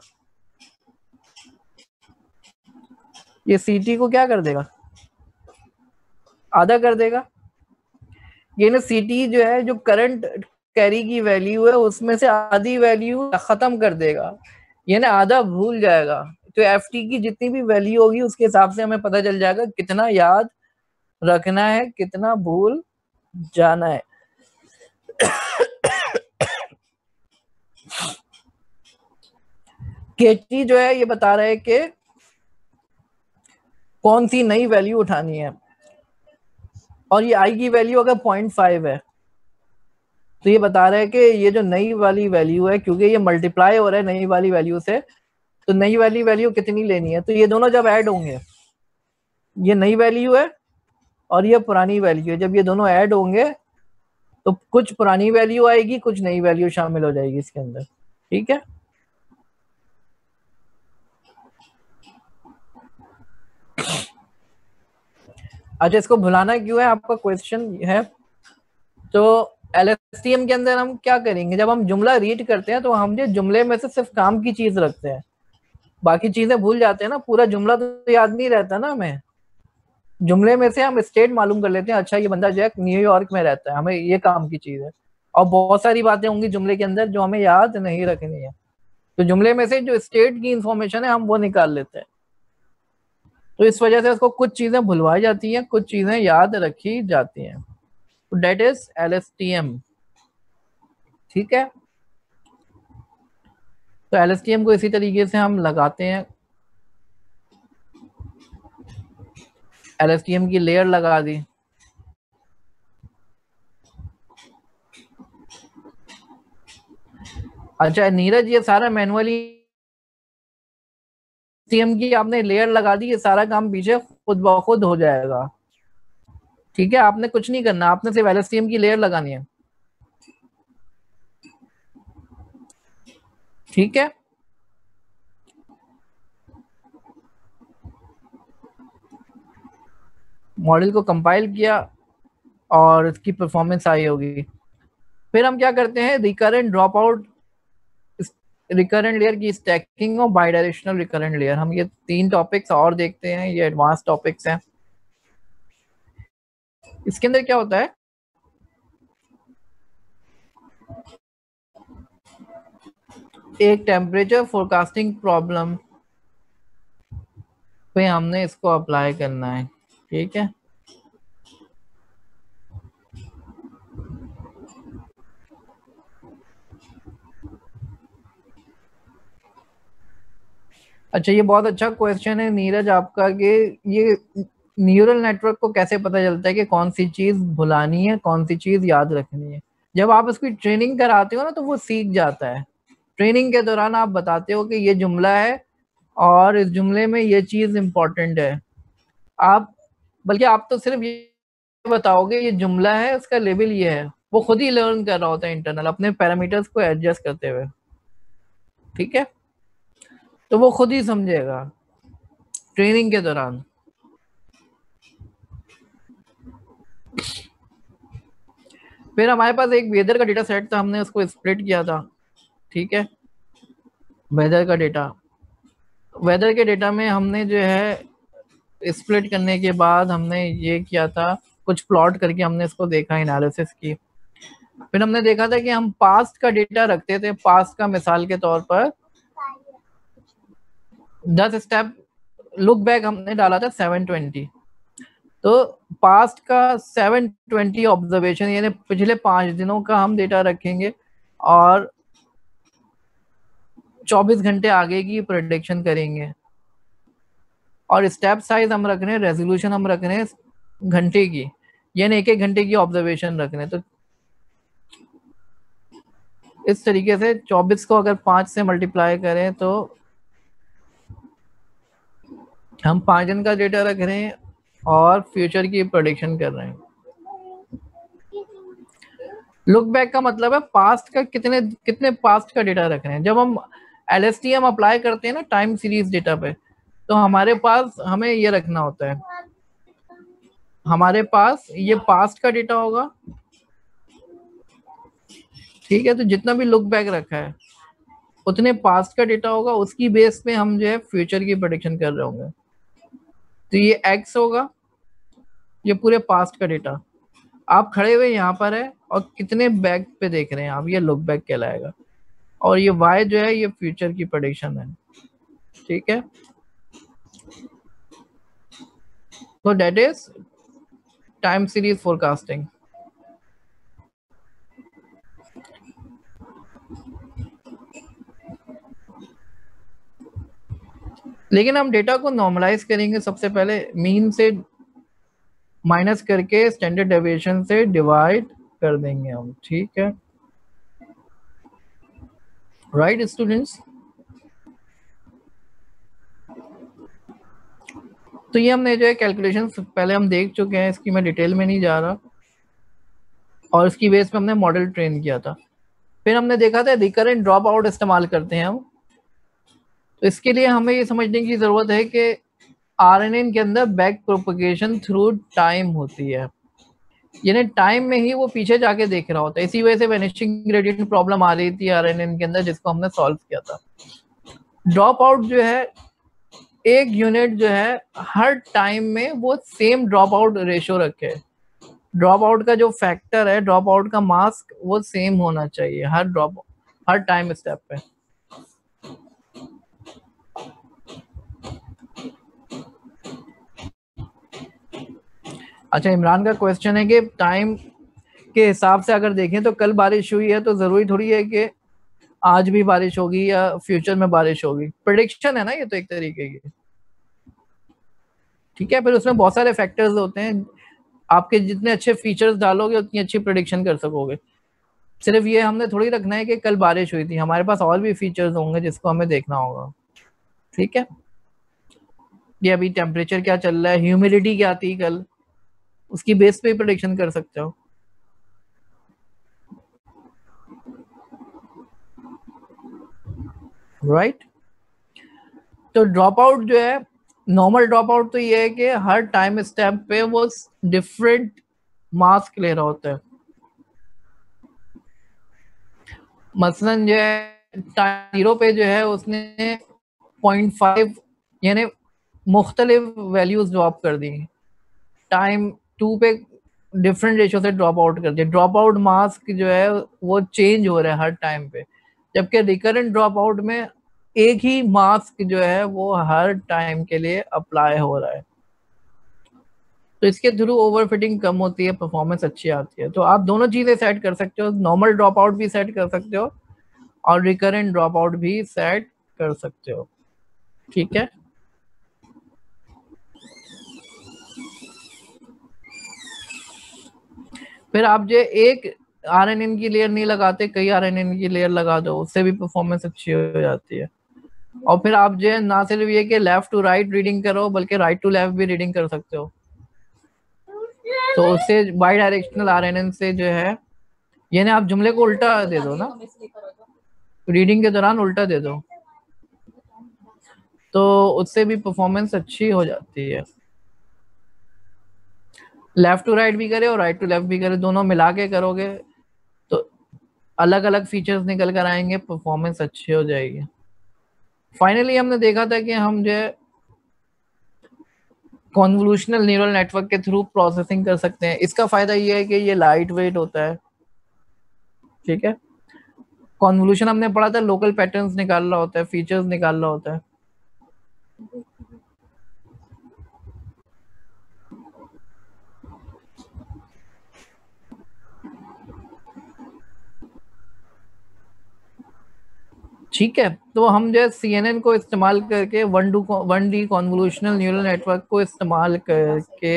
ये सीटी को क्या कर देगा, आधा कर देगा। ये ना सीटी जो है, जो करंट कैरी की वैल्यू है उसमें से आधी वैल्यू खत्म कर देगा, ये ना आधा भूल जाएगा। तो एफटी की जितनी भी वैल्यू होगी उसके हिसाब से हमें पता चल जाएगा कितना याद रखना है, कितना भूल जाना है। केटी जो है ये बता रहा है कि कौन सी नई वैल्यू उठानी है, और ये आई की वैल्यू अगर 0.5 है तो ये बता रहा है कि ये जो नई वाली वैल्यू है, क्योंकि ये मल्टीप्लाई हो रहा है नई वाली वैल्यू से, तो नई वाली वैल्यू कितनी लेनी है। तो ये दोनों जब ऐड होंगे, ये नई वैल्यू है और ये पुरानी वैल्यू है, जब ये दोनों ऐड होंगे तो कुछ पुरानी वैल्यू आएगी, कुछ नई वैल्यू शामिल हो जाएगी इसके अंदर, ठीक है। अच्छा, इसको भुलाना क्यों है आपका क्वेश्चन है। तो LSTM के अंदर हम क्या करेंगे, जब हम जुमला रीड करते हैं तो हम ये जुमले में से सिर्फ काम की चीज रखते हैं, बाकी चीजें भूल जाते हैं ना, पूरा जुमला तो याद नहीं रहता ना हमें। जुमले में से हम स्टेट मालूम कर लेते हैं, अच्छा ये बंदा जो है न्यूयॉर्क में रहता है, हमें ये काम की चीज है। और बहुत सारी बातें होंगी जुमले के अंदर जो हमें याद नहीं रखनी है, तो जुमले में से जो स्टेट की इंफॉर्मेशन है हम वो निकाल लेते हैं। तो इस वजह से उसको कुछ चीजें भुलवाई जाती हैं, कुछ चीजें याद रखी जाती हैं। तो डेट इज LSTM। ठीक है, तो LSTM को इसी तरीके से हम लगाते हैं। LSTM की लेयर लगा दी। अच्छा नीरज, ये सारा मैनुअली LSTM की आपने लेयर लगा दी, ये सारा काम पीछे खुद ब खुद हो जाएगा। ठीक है, आपने कुछ नहीं करना, आपने सिर्फ LSTM की लेयर लगानी है। ठीक है, मॉडल को कंपाइल किया और इसकी परफॉर्मेंस आई होगी। फिर हम क्या करते हैं, recurrent drop out, recurrent layer की स्टैकिंग और बाई डायरेक्शनल रिकरेंट लेयर। हम ये 3 टॉपिक्स और देखते हैं, ये एडवांस टॉपिक्स हैं। इसके अंदर क्या होता है, एक टेम्परेचर फोरकास्टिंग प्रॉब्लम पे हमने इसको अप्लाई करना है। ठीक है, अच्छा ये बहुत अच्छा क्वेश्चन है नीरज आपका, कि ये न्यूरल नेटवर्क को कैसे पता चलता है कि कौन सी चीज भुलानी है, कौन सी चीज याद रखनी है। जब आप उसकी ट्रेनिंग कराते हो ना तो वो सीख जाता है। ट्रेनिंग के दौरान आप बताते हो कि ये जुमला है और इस जुमले में ये चीज इंपॉर्टेंट है। आप बल्कि आप तो सिर्फ ये बताओगे ये जुमला है, उसका लेवल ये है, वो खुद ही लर्न कर रहा होता है इंटरनल, अपने पैरामीटर्स को एडजस्ट करते हुए। ठीक है, तो वो खुद ही समझेगा ट्रेनिंग के दौरान। फिर हमारे पास एक वेदर का डेटा सेट था, हमने उसको स्प्लिट किया था। ठीक है, वेदर का डेटा, वेदर के डेटा में हमने जो है स्प्लिट करने के बाद हमने ये किया था, कुछ प्लॉट करके हमने इसको देखा, एनालिसिस की। फिर हमने देखा था कि हम पास्ट का डेटा रखते थे। पास्ट का मिसाल के तौर पर 10 स्टेप लुक बैक हमने डाला था 720। तो पास्ट का 720 ऑब्जर्वेशन यानी पिछले 5 दिनों का हम डेटा रखेंगे और 24 घंटे आगे की प्रेडिक्शन करेंगे। और स्टेप साइज हम रख रहे हैं, रेजोल्यूशन हम रख रहे हैं घंटे की, यानी 1-1 घंटे की ऑब्जर्वेशन रख रहे हैं। तो इस तरीके से 24 को अगर 5 से मल्टीप्लाई करें तो हम 5 दिन का डेटा रख रहे हैं और फ्यूचर की प्रेडिक्शन कर रहे हैं। लुक बैक का मतलब है पास्ट का कितने पास्ट का डेटा रख रहे हैं। जब हम LSTM अप्लाई करते हैं ना टाइम सीरीज डेटा पे, तो हमारे पास हमें ये रखना होता है, हमारे पास ये पास्ट का डेटा होगा। ठीक है, तो जितना भी लुक बैक रखा है उतने पास्ट का डेटा होगा, उसकी बेस पे हम जो है फ्यूचर की प्रेडिक्शन कर रहे होंगे। तो ये X होगा, ये पूरे पास्ट का डेटा। आप खड़े हुए यहाँ पर है और कितने बैक पे देख रहे हैं आप, ये लुक बैक कहलाएगा। और ये Y जो है ये फ्यूचर की प्रेडिक्शन है। ठीक है, तो that is time series forecasting. लेकिन हम डेटा को नॉर्मलाइज करेंगे, सबसे पहले मीन से माइनस करके स्टैंडर्ड डेविएशन से डिवाइड कर देंगे हम। ठीक है, राइट स्टूडेंट्स। तो ये हमने जो है कैलकुलेशन पहले हम देख चुके हैं, इसकी मैं डिटेल में नहीं जा रहा, और इसकी बेस पे हमने मॉडल ट्रेन किया था। फिर हमने देखा था रिकरेंट ड्रॉप आउट इस्तेमाल करते हैं हम। तो इसके लिए हमें ये समझने की ज़रूरत है कि आरएनए के अंदर बैक प्रोपगेशन थ्रू टाइम होती है, यानी टाइम में ही वो पीछे जाके देख रहा होता है। इसी वजह से वेनिशिंग ग्रेडियंट प्रॉब्लम आ रही थी आरएनए के अंदर, जिसको हमने सॉल्व किया था। ड्रॉप आउट जो है, एक यूनिट जो है हर टाइम में वो सेम ड्रॉप आउट रेशियो रखे। ड्रॉप आउट का जो फैक्टर है, ड्रॉप आउट का मास्क वो सेम होना चाहिए हर टाइम स्टेप पे। अच्छा, इमरान का क्वेश्चन है कि टाइम के हिसाब से अगर देखें तो कल बारिश हुई है तो जरूरी थोड़ी है कि आज भी बारिश होगी या फ्यूचर में बारिश होगी। प्रेडिक्शन है ना ये तो एक तरीके की, ठीक है। फिर उसमें बहुत सारे फैक्टर्स होते हैं, आपके जितने अच्छे फीचर्स डालोगे उतनी अच्छी प्रेडिक्शन कर सकोगे। सिर्फ ये हमने थोड़ी रखना है कि कल बारिश हुई थी, हमारे पास और भी फीचर्स होंगे जिसको हमें देखना होगा, ठीक है। ये अभी टेम्परेचर क्या चल रहा है, ह्यूमिडिटी क्या थी कल, उसकी बेस पे प्रेडिक्शन कर सकते हो। राइट तो ड्रॉप आउट जो है, नॉर्मल ड्रॉप आउट तो ये है कि हर टाइम स्टेप पे वो डिफरेंट मास्क ले रहा होता है। मसलन जो है टाइम 0 पे जो है उसने 0.5 यानी मुख्तलिफ वैल्यूज ड्रॉप कर दी, टाइम 2 पे डिफरेंट रेशियो से ड्रॉप आउट कर दिया। ड्रॉप आउट मास्क जो है वो चेंज हो रहा है हर टाइम पे, जबकि रिकरेंट ड्रॉप आउट में एक ही मास्क जो है वो हर टाइम के लिए अप्लाई हो रहा है। तो इसके थ्रू ओवरफिटिंग कम होती है, परफॉर्मेंस अच्छी आती है। तो आप दोनों चीजें सेट कर सकते हो, नॉर्मल ड्रॉप आउट भी सेट कर सकते हो और रिकरेंट ड्रॉप आउट भी सेट कर सकते हो, ठीक है। फिर आप जो एक आरएनएन की लेयर नहीं लगाते, कई आरएनएन की लेयर लगा दो, उससे भी परफॉर्मेंस अच्छी हो जाती है। और फिर आप जो है ना सिर्फ ये कि लेफ्ट टू राइट रीडिंग करो, बल्कि राइट टू लेफ्ट भी रीडिंग कर सकते हो। तो उससे बाई डायरेक्शनल आरएनएन से जो है, यानी आप जुमले को उल्टा दे दो ना, रीडिंग के दौरान उल्टा दे दो, तो उससे भी परफॉर्मेंस अच्छी हो जाती है। लेफ्ट टू राइट भी करे और राइट टू लेफ्ट भी करे, दोनों मिला के करोगे तो अलग अलग फीचर्स निकल कर आएंगे, परफॉर्मेंस अच्छी हो जाएगी। फाइनली हमने देखा था कि हम जो है कॉन्वोल्यूशनल न्यूरल नेटवर्क के थ्रू प्रोसेसिंग कर सकते हैं। इसका फायदा ये है कि ये लाइट वेट होता है, ठीक है। कॉन्वोल्यूशन हमने पढ़ा था, लोकल पैटर्न्स निकाल रहा होता है, फीचर्स निकाल रहा होता है। ठीक है, तो हम जो है CNN को इस्तेमाल करके 1D कॉन्वोल्यूशनल न्यूरल नेटवर्क को इस्तेमाल करके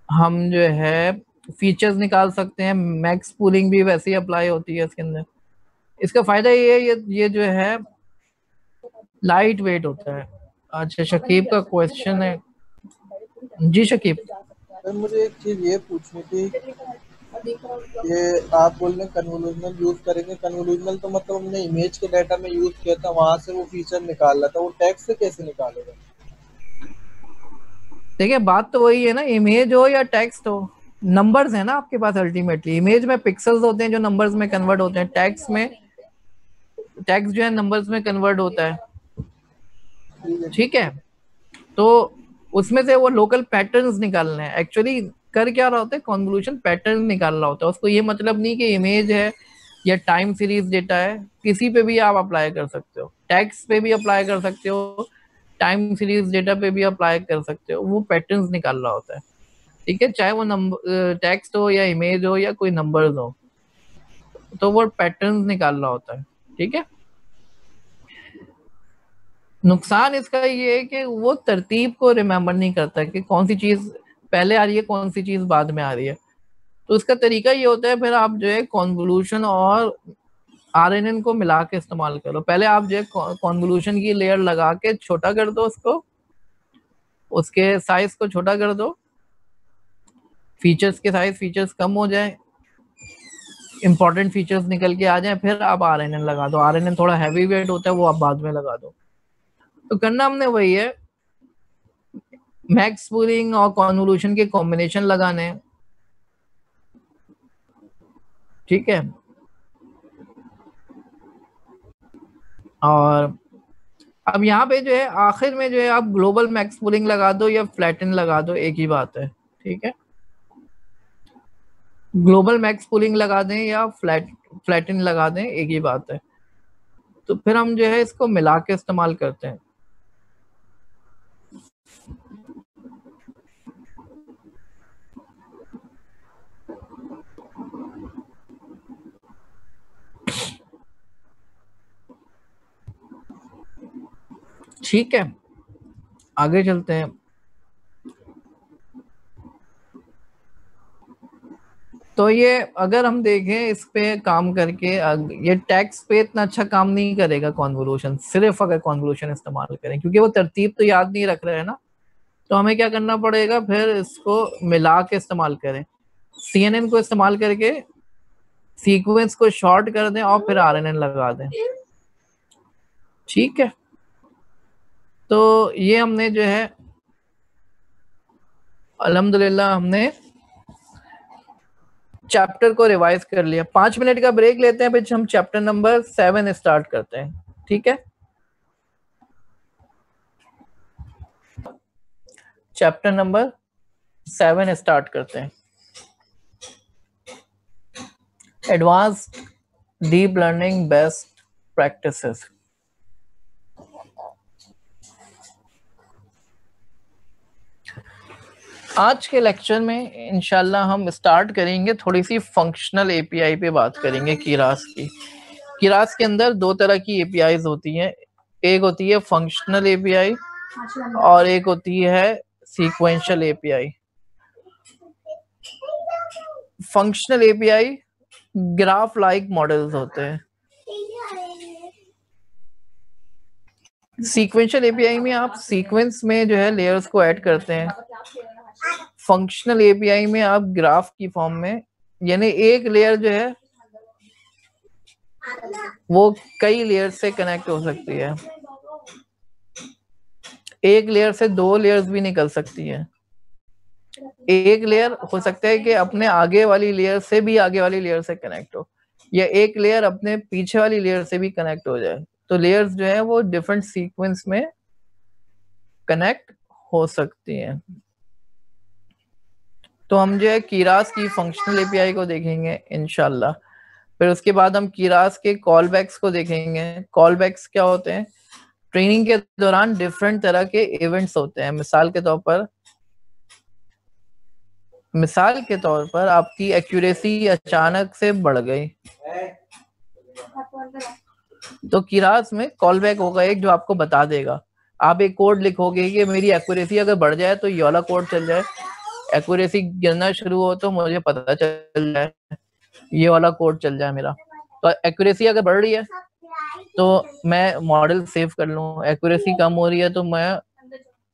हम जो है फीचर्स निकाल सकते हैं। मैक्स पूलिंग भी वैसे ही अप्लाई होती है इसके अंदर। इसका फायदा ये है, ये जो है लाइट वेट होता है। अच्छा, शकीब का क्वेश्चन है। जी शकीब। सर मुझे एक चीज ये पूछनी थी, ये आप बोल रहे हैं कन्वोल्यूशनल यूज करेंगे। कन्वोल्यूशनल तो मतलब हमने इमेज के डाटा में यूज किया था, वहां से वो फीचर निकाल रहा था, वो टेक्स्ट से कैसे निकालेगा? देखिए बात तो वही है ना, इमेज हो या टेक्स्ट हो, नंबर्स है ना आपके पास। अल्टीमेटली इमेज में पिक्सल्स होते हैं जो नंबर्स में कन्वर्ट होते हैं, टेक्स्ट जो है नंबर्स में कन्वर्ट होता है, ठीक है। तो उसमें से वो लोकल पैटर्न्स निकालने हैं। एक्चुअली कर क्या रहा होता है, कॉन्वोल्यूशन पैटर्न निकाल रहा होता है। उसको ये मतलब नहीं कि इमेज है या टाइम सीरीज डेटा है, किसी पे भी आप अप्लाई कर सकते हो, टेक्स्ट पे भी अप्लाई कर सकते हो, टाइम सीरीज डेटा पे भी अप्लाई कर सकते हो। वो पैटर्न्स निकाल रहा होता है, ठीक है। चाहे वो नंबर टेक्स्ट हो या इमेज हो या कोई नंबर्स हो, तो वो पैटर्न्स निकाल रहा होता है, ठीक है। नुकसान इसका ये है कि वो तरतीब को रिमेम्बर नहीं करता कि कौन सी चीज पहले आ रही है, कौन सी चीज बाद में आ रही है। तो उसका तरीका ये होता है, फिर आप जो है कॉन्वोल्यूशन और आरएनएन को मिला के इस्तेमाल करो। पहले आप जो है कॉन्वोल्यूशन की लेयर लगा के छोटा कर दो उसको, उसके साइज को छोटा कर दो, फीचर्स कम हो जाए, इंपॉर्टेंट फीचर्स निकल के आ जाए, फिर आप आरएनएन लगा दो। आरएनएन थोड़ा हैवी वेट होता है, वो आप बाद में लगा दो। तो करना हमने वही है मैक्स पूलिंग और कॉन्वोल्यूशन के कॉम्बिनेशन लगाने हैं, ठीक है। और अब यहाँ पे जो है आखिर में जो है आप ग्लोबल मैक्स पूलिंग लगा दो या फ्लैटन लगा दो, एक ही बात है, ठीक है। ग्लोबल मैक्स पूलिंग लगा दें या फ्लैटन लगा दें, एक ही बात है। तो फिर हम जो है इसको मिला के इस्तेमाल करते हैं। ठीक है, आगे चलते हैं। तो ये अगर हम देखें इस पे काम करके, ये टैक्स पे इतना अच्छा काम नहीं करेगा कॉन्वोल्यूशन, सिर्फ अगर कॉन्वोल्यूशन इस्तेमाल करें, क्योंकि वो तरतीब तो याद नहीं रख रहे हैं ना। तो हमें क्या करना पड़ेगा, फिर इसको मिला के इस्तेमाल करें। CNN को इस्तेमाल करके सीक्वेंस को शॉर्ट कर दें और फिर RNN लगा दें, ठीक है। तो ये हमने जो है अल्हम्दुलिल्लाह हमने चैप्टर को रिवाइज कर लिया। 5 मिनट का ब्रेक लेते हैं, फिर हम चैप्टर नंबर 7 स्टार्ट करते हैं, ठीक है। चैप्टर नंबर 7 स्टार्ट करते हैं। Advanced deep learning best practices. आज के लेक्चर में इंशाल्लाह हम स्टार्ट करेंगे थोड़ी सी फंक्शनल एपीआई पे बात करेंगे कीरास की। कीरास के अंदर दो तरह की एपीआईज होती हैं, एक होती है फंक्शनल एपीआई और एक होती है sequential API. Functional API graph like models होते हैं। सीक्वेंशियल एपीआई में आप सीक्वेंस में जो है लेयर्स को ऐड करते हैं। फंक्शनल एपीआई में आप ग्राफ की फॉर्म में, यानी एक लेयर जो है वो कई लेयर से कनेक्ट हो सकती है, एक लेयर से 2 लेयर्स भी निकल सकती है। एक लेयर हो सकता है कि अपने आगे वाली लेयर से भी आगे वाली लेयर से कनेक्ट हो, या एक लेयर अपने पीछे वाली लेयर से भी कनेक्ट हो जाए। तो लेयर्स जो है वो डिफरेंट सीक्वेंस में कनेक्ट हो सकती हैं। तो हम जो है कीरास की फंक्शनल एपीआई को देखेंगे इंशाल्लाह। फिर उसके बाद हम कीरास के कॉलबैक्स को देखेंगे। कॉलबैक्स क्या होते हैं? ट्रेनिंग के दौरान डिफरेंट तरह के इवेंट्स होते हैं। मिसाल के तौर पर आपकी एक्यूरेसी अचानक से बढ़ गई, तो कीरास में कॉलबैक होगा एक जो आपको बता देगा। आप एक कोड लिखोगे कि मेरी एक्यूरेसी अगर बढ़ जाए तो ये वाला कोड चल जाए, एक्यूरेसी गिरना शुरू हो तो मुझे पता चल जाए ये वाला कोड चल जाए मेरा। तो एक्यूरेसी अगर बढ़ रही है तो मैं मॉडल सेव कर लूँ, एक्यूरेसी कम हो रही है तो मैं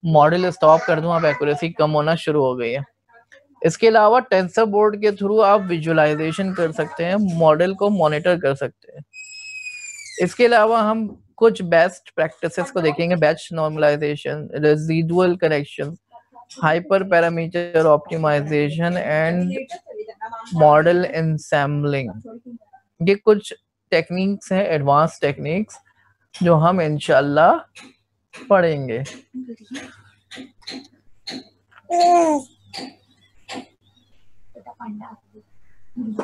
मॉडल स्टॉप कर दूं। अब एक्यूरेसी कम होना शुरू हो गई है। इसके अलावा टेंसर बोर्ड के थ्रू आप विजुअलाइजेशन कर सकते हैं, मॉडल को मॉनिटर कर सकते हैं। इसके अलावा हम कुछ बेस्ट प्रैक्टिसेस को देखेंगे। Batch normalisation, residual correction, hyper parameter optimisation and model ensembling. ये कुछ टेक्निक्स हैं, एडवांस टेक्निक्स, जो हम इंशाल्लाह पढ़ेंगे।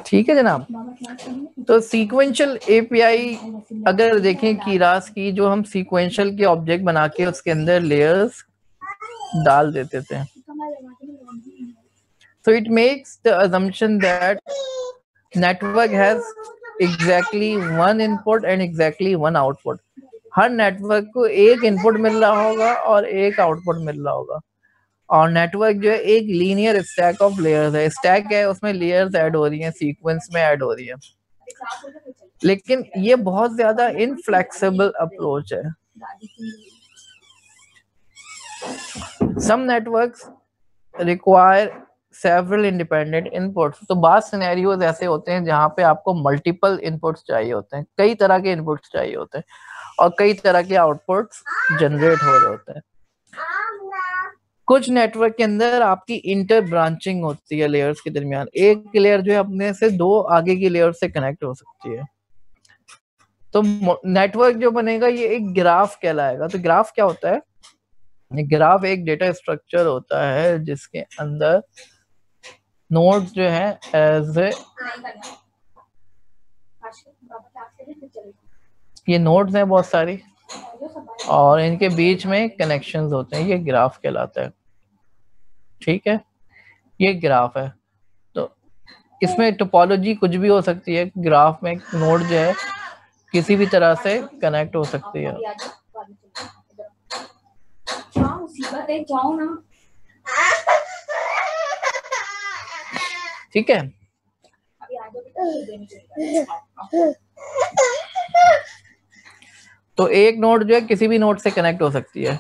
ठीक है जनाब। तो सीक्वेंशियल एपीआई अगर देखें कीरास की, जो हम सीक्वेंशियल के ऑब्जेक्ट बना के उसके अंदर लेयर्स डाल देते थे। So it makes the assumption that network has exactly one input and exactly one output. Her network को एक इनपुट मिल रहा होगा और एक आउटपुट मिल रहा होगा, और नेटवर्क जो है एक लीनियर स्टैक ऑफ लेयर्स है। स्टैक है, उसमें लेयर्स ऐड हो रही हैं, सीक्वेंस में ऐड हो रही है। लेकिन ये बहुत ज्यादा इनफ्लेक्सिबल अप्रोच है। Some networks require several independent inputs. तो बाद सिनेरियोज ऐसे होते हैं जहाँ पे आपको मल्टीपल इनपुट्स चाहिए होते हैं, कई तरह के इनपुट्स चाहिए होते हैं और कई तरह के आउटपुट्स जनरेट हो रहे होते हैं। कुछ नेटवर्क के अंदर आपकी इंटर ब्रांचिंग होती है लेयर्स के दरमियान, एक लेयर जो है अपने से दो आगे की लेयर से कनेक्ट हो सकती है। तो नेटवर्क जो बनेगा ये एक ग्राफ कहलाएगा। तो ग्राफ क्या होता है? ग्राफ एक डेटा स्ट्रक्चर होता है जिसके अंदर नोड्स जो है एज ये नोड्स हैं बहुत सारी, और इनके बीच में कनेक्शंस होते हैं, ये ग्राफ कहलाता है। ठीक है, ये ग्राफ है। तो इसमें टोपोलॉजी कुछ भी हो सकती है, ग्राफ में नोड जो है किसी भी तरह से कनेक्ट हो सकती है। जाओ ना। ठीक है, तो एक नोड जो है किसी भी नोड से कनेक्ट हो सकती है।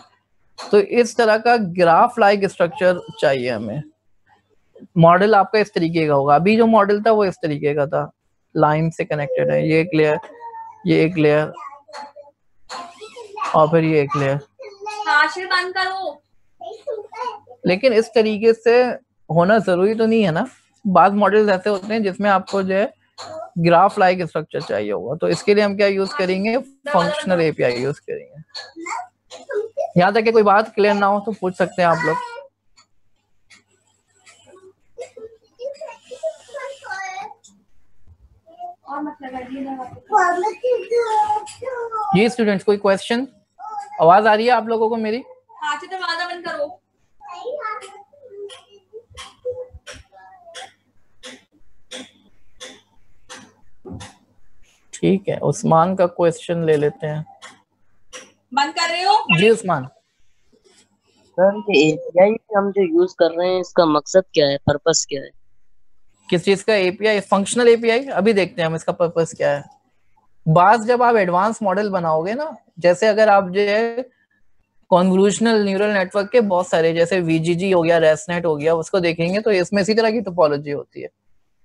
तो इस तरह का ग्राफ लाइक स्ट्रक्चर चाहिए हमें। मॉडल आपका इस तरीके का होगा। अभी जो मॉडल था वो इस तरीके का था, लाइन से कनेक्टेड है, ये एक लेयर, ये एक लेयर, और फिर ये एक लेयर। बंद करो। लेकिन इस तरीके से होना जरूरी तो नहीं है ना। बाद मॉडल्स ऐसे होते हैं जिसमें आपको जो है ग्राफ लाइक स्ट्रक्चर चाहिए होगा। तो इसके लिए हम क्या यूज करेंगे? फंक्शनल एपीआई यूज करेंगे। यहाँ तक कि कोई बात क्लियर ना हो तो पूछ सकते हैं आप लोग। जी स्टूडेंट्स, कोई क्वेश्चन? आवाज आ रही है आप लोगों को मेरी? दरवाजा बंद करो। ठीक है, उस्मान का क्वेश्चन ले लेते हैं। बंद कर रहे हो? जी उस्मान। सर ये एपीआई हम जो यूज कर रहे हैं इसका मकसद क्या है, पर्पस क्या है? किस चीज का एपीआई? Functional API. अभी देखते हैं हम इसका पर्पस क्या है। बात जब आप एडवांस मॉडल बनाओगे ना, जैसे अगर आप जो है कॉन्वोल्यूशनल न्यूरल नेटवर्क के बहुत सारे, जैसे वीजीजी हो गया, रेसनेट हो गया, उसको देखेंगे तो इसमें इसी तरह की टोपोलॉजी होती है।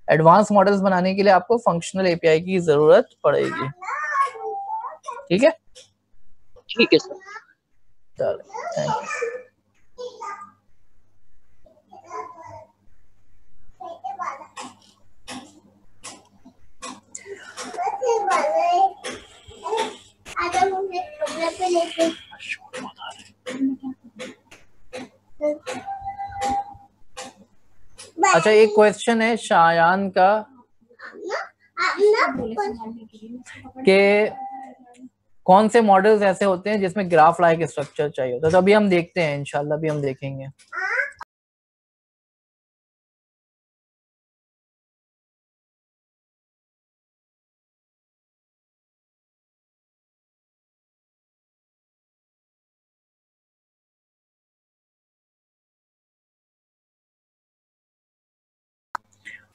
एडवांस मॉडल्स बनाने के लिए आपको फंक्शनल एपीआई की जरूरत पड़ेगी। ठीक है, ठीक है सर। चलो, थैंक यू। अच्छा, एक क्वेश्चन है शायान का कि कौन से मॉडल्स ऐसे होते हैं जिसमें ग्राफ लाइक स्ट्रक्चर चाहिए होता है। तो अभी हम देखते हैं, इंशाल्लाह अभी हम देखेंगे।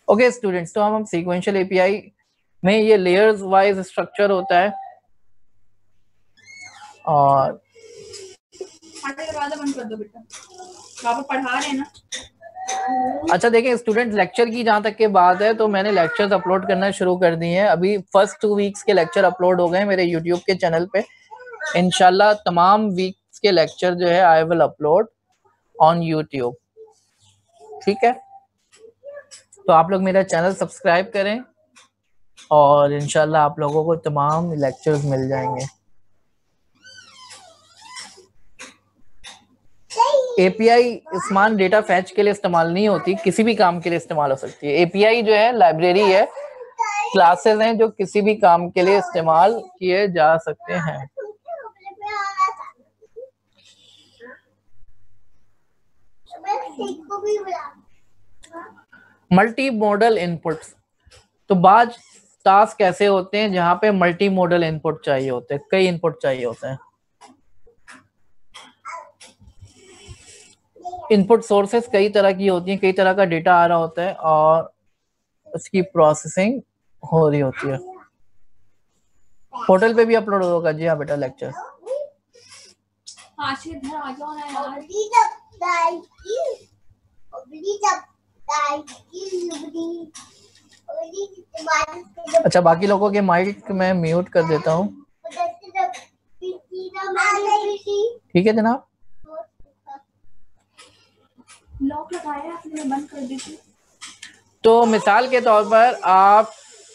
ओके स्टूडेंट्स, तो हम सीक्वेंशियल एपीआई में ये लेयर्स वाइज स्ट्रक्चर होता है। और दरवाजा बंद कर दो बेटा, पापा पढ़ा रहे हैं ना। अच्छा देखें स्टूडेंट, लेक्चर की जहाँ तक के बात है तो मैंने लेक्चर्स अपलोड करना शुरू कर दिए हैं। अभी फर्स्ट 2 वीक्स के लेक्चर अपलोड हो गए मेरे यूट्यूब के चैनल पे। इंशाल्लाह तमाम वीक्स के लेक्चर जो है I will upload on YouTube. ठीक है, तो आप लोग मेरा चैनल सब्सक्राइब करें और इंशाल्लाह आप लोगों को तमाम लेक्चर्स मिल जाएंगे। एपीआई उस्मान डेटा फैच के लिए इस्तेमाल नहीं होती, किसी भी काम के लिए इस्तेमाल हो सकती है। एपीआई जो है लाइब्रेरी है, क्लासेस हैं जो किसी भी काम के लिए इस्तेमाल किए जा सकते हैं। मल्टी मॉडल इनपुट्स, तो बाज टास्क ऐसे होते हैं जहां पे मल्टी मॉडल इनपुट चाहिए होते हैं, कई इनपुट चाहिए होते हैं। इनपुट सोर्सेस कई तरह की होती हैं, कई तरह का डेटा आ रहा होता है और उसकी प्रोसेसिंग हो रही होती है। पोर्टल पे भी अपलोड होगा। जी हाँ बेटा, लेक्चर। अच्छा, बाकी लोगों के माइक मैं म्यूट कर देता हूँ। ठीक है जनाब। लॉक लगाया आपने, बंद कर दी थी। तो मिसाल के तौर पर आप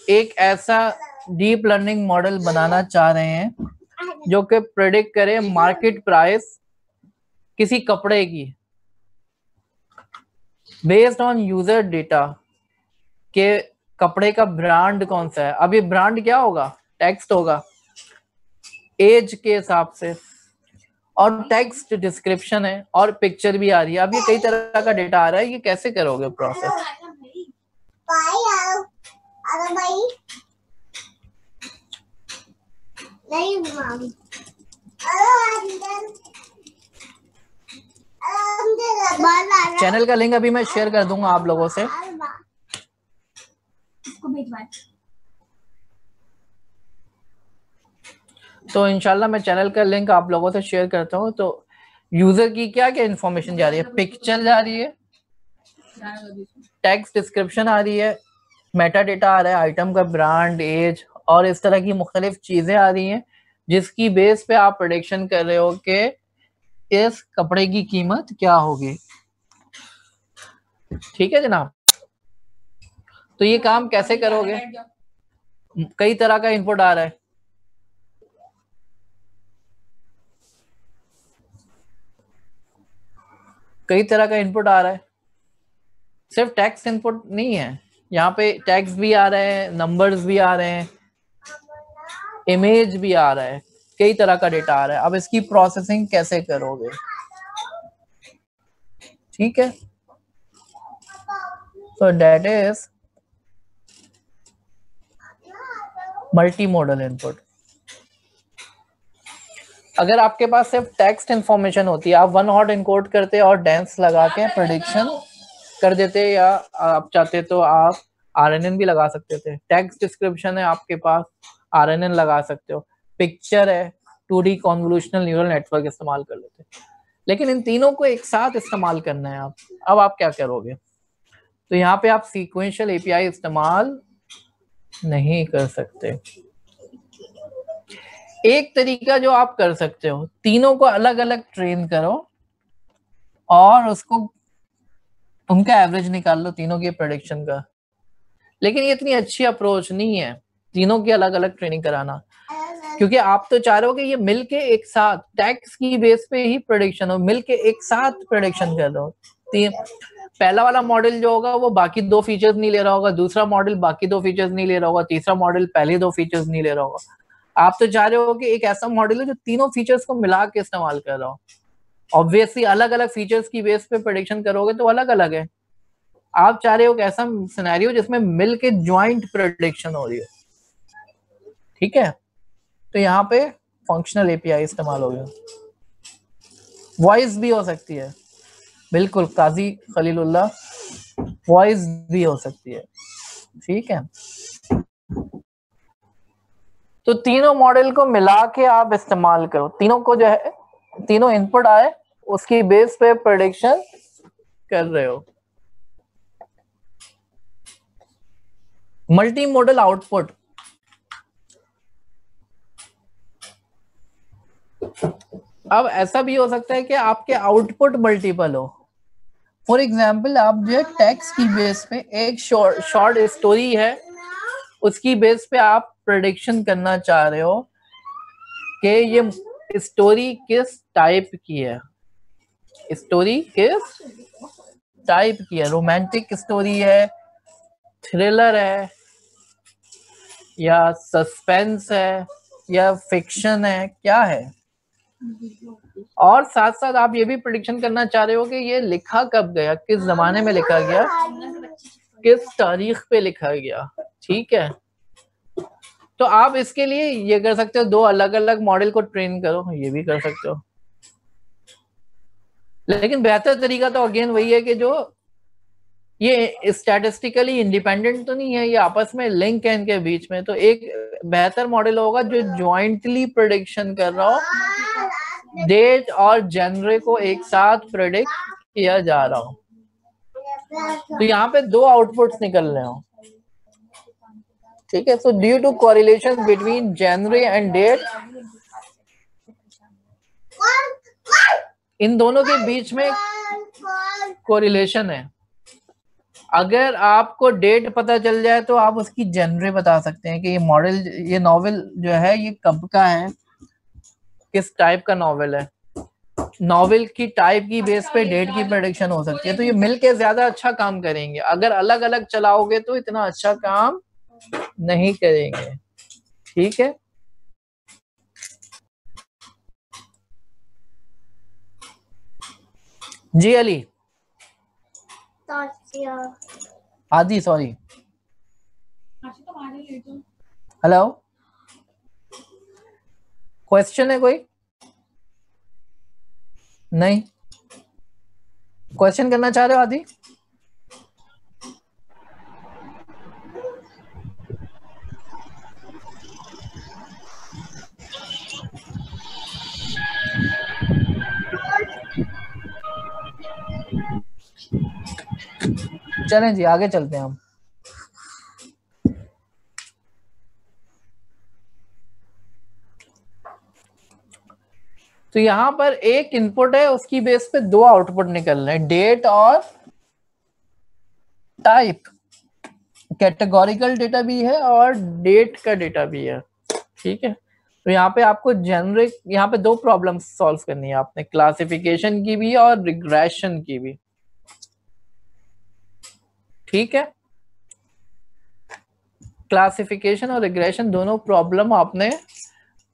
एक ऐसा डीप लर्निंग मॉडल बनाना चाह रहे हैं जो कि प्रेडिक्ट करे मार्केट प्राइस किसी कपड़े की बेस्ड ऑन यूजर डेटा के कपड़े का ब्रांड कौन सा है। अब ये ब्रांड क्या होगा, टेक्स्ट होगा एज के हिसाब से, और टेक्स्ट डिस्क्रिप्शन है और पिक्चर भी आ रही है। अब ये कई तरह का डेटा आ रहा है, ये कैसे करोगे प्रोसेस? चैनल का लिंक अभी मैं शेयर कर दूंगा आप लोगों से। तो इंशाल्लाह मैं चैनल का लिंक आप लोगों से शेयर करता हूँ। तो यूजर की क्या क्या इंफॉर्मेशन जा रही है, पिक्चर जा रही है, टेक्स्ट डिस्क्रिप्शन आ रही है, मेटा डेटा आ रहा है, आइटम का ब्रांड, एज और इस तरह की मुख्तलिफ चीजें आ रही हैं जिसकी बेस पे आप प्रेडिक्शन कर रहे हो कि इस कपड़े की कीमत क्या होगी। ठीक है जनाब। तो ये काम कैसे करोगे? कई तरह का इनपुट आ रहा है, कई तरह का इनपुट आ रहा है, सिर्फ टेक्स्ट इनपुट नहीं है, यहाँ पे टेक्स्ट भी आ रहे हैं, नंबर्स भी आ रहे हैं, इमेज भी आ रहा है, कई तरह का डेटा आ रहा है। अब इसकी प्रोसेसिंग कैसे करोगे? ठीक है, so that is multi-modal input. अगर आपके पास सिर्फ टेक्स्ट इंफॉर्मेशन होती है, आप वन हॉट इनकोड करते और डेंस लगा के प्रेडिक्शन कर देते, या आप चाहते तो आप RNN भी लगा सकते थे। टेक्स्ट डिस्क्रिप्शन है आपके पास, RNN लगा सकते हो। पिक्चर है, 2D कॉन्वोल्यूशनल न्यूरल नेटवर्क इस्तेमाल कर लेते। लेकिन इन तीनों को एक साथ इस्तेमाल करना है आप। अब आप क्या करोगे? तो यहाँ पे आप सीक्वेंशियल API इस्तेमाल नहीं कर सकते। एक तरीका जो आप कर सकते हो, तीनों को अलग अलग ट्रेन करो और उसको उनका एवरेज निकाल लो तीनों के प्रेडिक्शन का। लेकिन ये इतनी अच्छी अप्रोच नहीं है तीनों की अलग अलग ट्रेनिंग कराना, क्योंकि आप तो चाह रहे हो कि ये मिलके एक साथ टैक्स की बेस पे ही प्रेडिक्शन हो, मिलके एक साथ प्रेडिक्शन कर रहे हो। पहला वाला मॉडल जो होगा वो बाकी दो फीचर्स नहीं ले रहा होगा, दूसरा मॉडल बाकी दो फीचर्स नहीं ले रहा होगा, तीसरा मॉडल पहले दो फीचर्स नहीं ले रहा होगा। आप तो चाह रहे हो कि एक ऐसा मॉडल है जो तीनों फीचर्स को मिला के इस्तेमाल कर रहा हो। ऑब्वियसली अलग अलग फीचर्स की बेस पे प्रेडिक्शन करोगे तो अलग अलग है। आप चाह रहे हो कि ऐसा सिनेरियो जिसमें मिलके ज्वाइंट प्रेडिक्शन हो रही है। ठीक है, तो यहाँ पे फंक्शनल API इस्तेमाल हो गया। वॉइस भी हो सकती है, बिल्कुल काजी खलीलुल्लाह, वॉइस भी हो सकती है। ठीक है, तो तीनों मॉडल को मिला के आप इस्तेमाल करो। तीनों को जो है, तीनों इनपुट आए उसकी बेस पे प्रेडिक्शन कर रहे हो। मल्टी मॉडल आउटपुट, अब ऐसा भी हो सकता है कि आपके आउटपुट मल्टीपल हो। फॉर एग्जाम्पल, आप जो है टेक्स्ट की बेस पे एक शॉर्ट स्टोरी है, उसकी बेस पे आप प्रेडिक्शन करना चाह रहे हो कि ये स्टोरी किस टाइप की है, स्टोरी किस टाइप की है, रोमांटिक स्टोरी है, थ्रिलर है, या सस्पेंस है, या फिक्शन है, क्या है। और साथ साथ आप ये भी प्रेडिक्शन करना चाह रहे हो कि ये लिखा कब गया, किस जमाने में लिखा गया, किस तारीख पे लिखा गया। ठीक है, तो आप इसके लिए ये कर सकते हो, दो अलग अलग मॉडल को ट्रेन करो, ये भी कर सकते हो। लेकिन बेहतर तरीका तो अगेन वही है कि जो ये स्टैटिस्टिकली इंडिपेंडेंट तो नहीं है, ये आपस में लिंक है इनके बीच में। तो एक बेहतर मॉडल होगा जो ज्वाइंटली प्रेडिक्शन कर रहा हो, डेट और जेनरे को एक साथ प्रेडिक्ट किया जा रहा हो। तो यहाँ पे दो आउटपुट्स निकल रहे हो। ठीक है, so due to correlation between genre and date, इन दोनों के बीच में कोरिलेशन है। अगर आपको डेट पता चल जाए तो आप उसकी जेनरे बता सकते हैं कि ये मॉडल, ये नॉवेल जो है ये कब का है, किस टाइप का नॉवेल है। नॉवेल की टाइप की बेस पे डेट की प्रेडिक्शन हो सकती है। तो ये मिलके ज्यादा अच्छा काम करेंगे। अगर अलग अलग चलाओगे तो इतना अच्छा काम नहीं करेंगे। ठीक है, जी अली आदि, सॉरी, हेलो, क्वेश्चन है कोई? नहीं, क्वेश्चन करना चाह रहे हो आदि? चलें जी, आगे चलते हैं हम। तो यहां पर एक इनपुट है, उसकी बेस पे दो आउटपुट निकल रहे हैं, डेट और टाइप। कैटेगोरिकल डेटा भी है और डेट का डेटा भी है। ठीक है, तो यहाँ पे आपको जेनरिक, यहाँ पे दो प्रॉब्लम सॉल्व करनी है आपने, क्लासिफिकेशन की भी और रिग्रेशन की भी। ठीक है, क्लासिफिकेशन और रिग्रेशन दोनों प्रॉब्लम आपने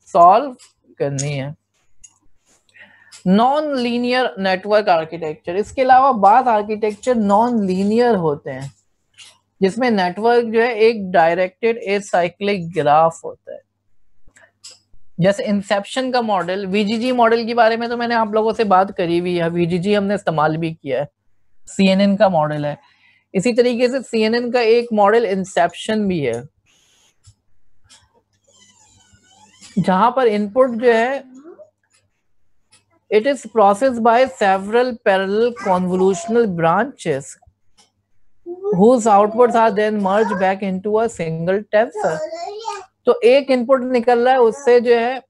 सॉल्व करनी है। नॉन लीनियर नेटवर्क आर्किटेक्चर, इसके अलावा बाद आर्किटेक्चर नॉन लीनियर होते हैं, जिसमें नेटवर्क जो है एक डायरेक्टेड एसाइक्लिक ग्राफ होता है। जैसे इंसेप्शन का मॉडल, वीजीजी मॉडल के बारे में तो मैंने आप लोगों से बात करी हुई है, वीजीजी हमने इस्तेमाल भी किया है, सीएनएन का मॉडल है। इसी तरीके से सीएनएन का एक मॉडल इंसेप्शन भी है, जहां पर इनपुट जो है it is processed by several parallel convolutional branches whose outputs are then merged back into a single tensor। तो एक इनपुट निकल रहा है, उससे जो है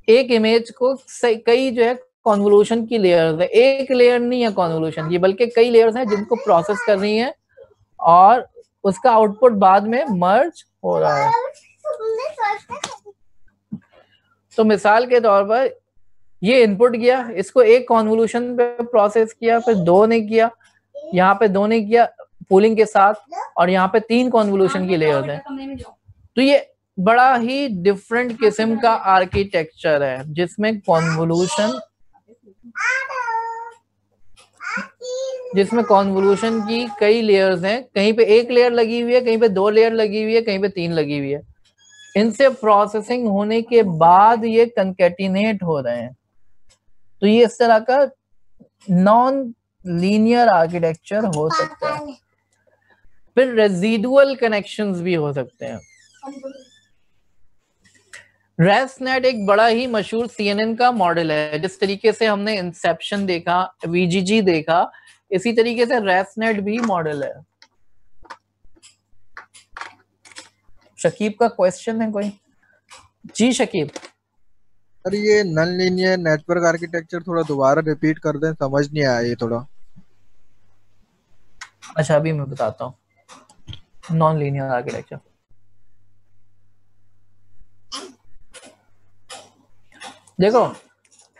एक इमेज को कई जो है कॉन्वोल्यूशन की लेयर्स है, एक लेयर नहीं है कॉन्वोल्यूशन की, बल्कि कई लेयर्स हैं जिनको प्रोसेस कर रही हैं और उसका आउटपुट बाद में मर्ज हो रहा है। तो मिसाल के तौर पर ये इनपुट गया, इसको एक कॉन्वोल्यूशन पे प्रोसेस किया, फिर दो ने किया, यहाँ पे दो ने किया पूलिंग के साथ, और यहाँ पे तीन कॉन्वोल्यूशन की लेयर्स हैं। तो ये बड़ा ही डिफरेंट किस्म का आर्किटेक्चर है, जिसमें कॉन्वोल्यूशन की कई लेयर्स हैं। कहीं पे एक लेयर लगी हुई है, कहीं पे दो लेयर लगी हुई है, कहीं पे तीन लगी हुई है। इनसे प्रोसेसिंग होने के बाद ये कंकैटिनेट हो रहे हैं। तो ये इस तरह का नॉन लीनियर आर्किटेक्चर हो सकता है। फिर रेजिडुअल कनेक्शंस भी हो सकते हैं। रेसनेट एक बड़ा ही मशहूर सीएनएन का मॉडल है। जिस तरीके से हमने इंसेप्शन देखा, वीजीजी देखा, इसी तरीके से रेसनेट भी मॉडल है। शकीब का क्वेश्चन है कोई? जी शकीब। सर ये नॉन लीनियर नेटवर्क आर्किटेक्चर थोड़ा दोबारा रिपीट कर दें, समझ नहीं आया ये थोड़ा। अच्छा अभी मैं बताता हूँ नॉन लीनियर आर्किटेक्चर। देखो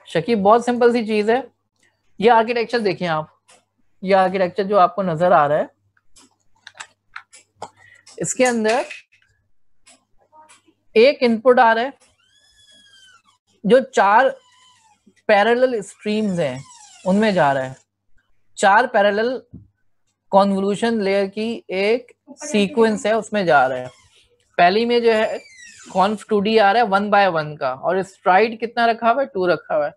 शकीब, बहुत सिंपल सी चीज है। ये आर्किटेक्चर देखिए आप, ये आर्किटेक्चर जो आपको नजर आ रहा है, इसके अंदर एक इनपुट आ रहा है जो चार पैरेलल स्ट्रीम्स हैं उनमें जा रहा है। चार पैरेलल कॉन्वोल्यूशन लेयर की एक सीक्वेंस है, उसमें जा रहा है। पहली में जो है कॉन्फ 2D आ रहा है 1 by 1 का, और स्ट्राइड कितना रखा हुआ है? 2 रखा हुआ है।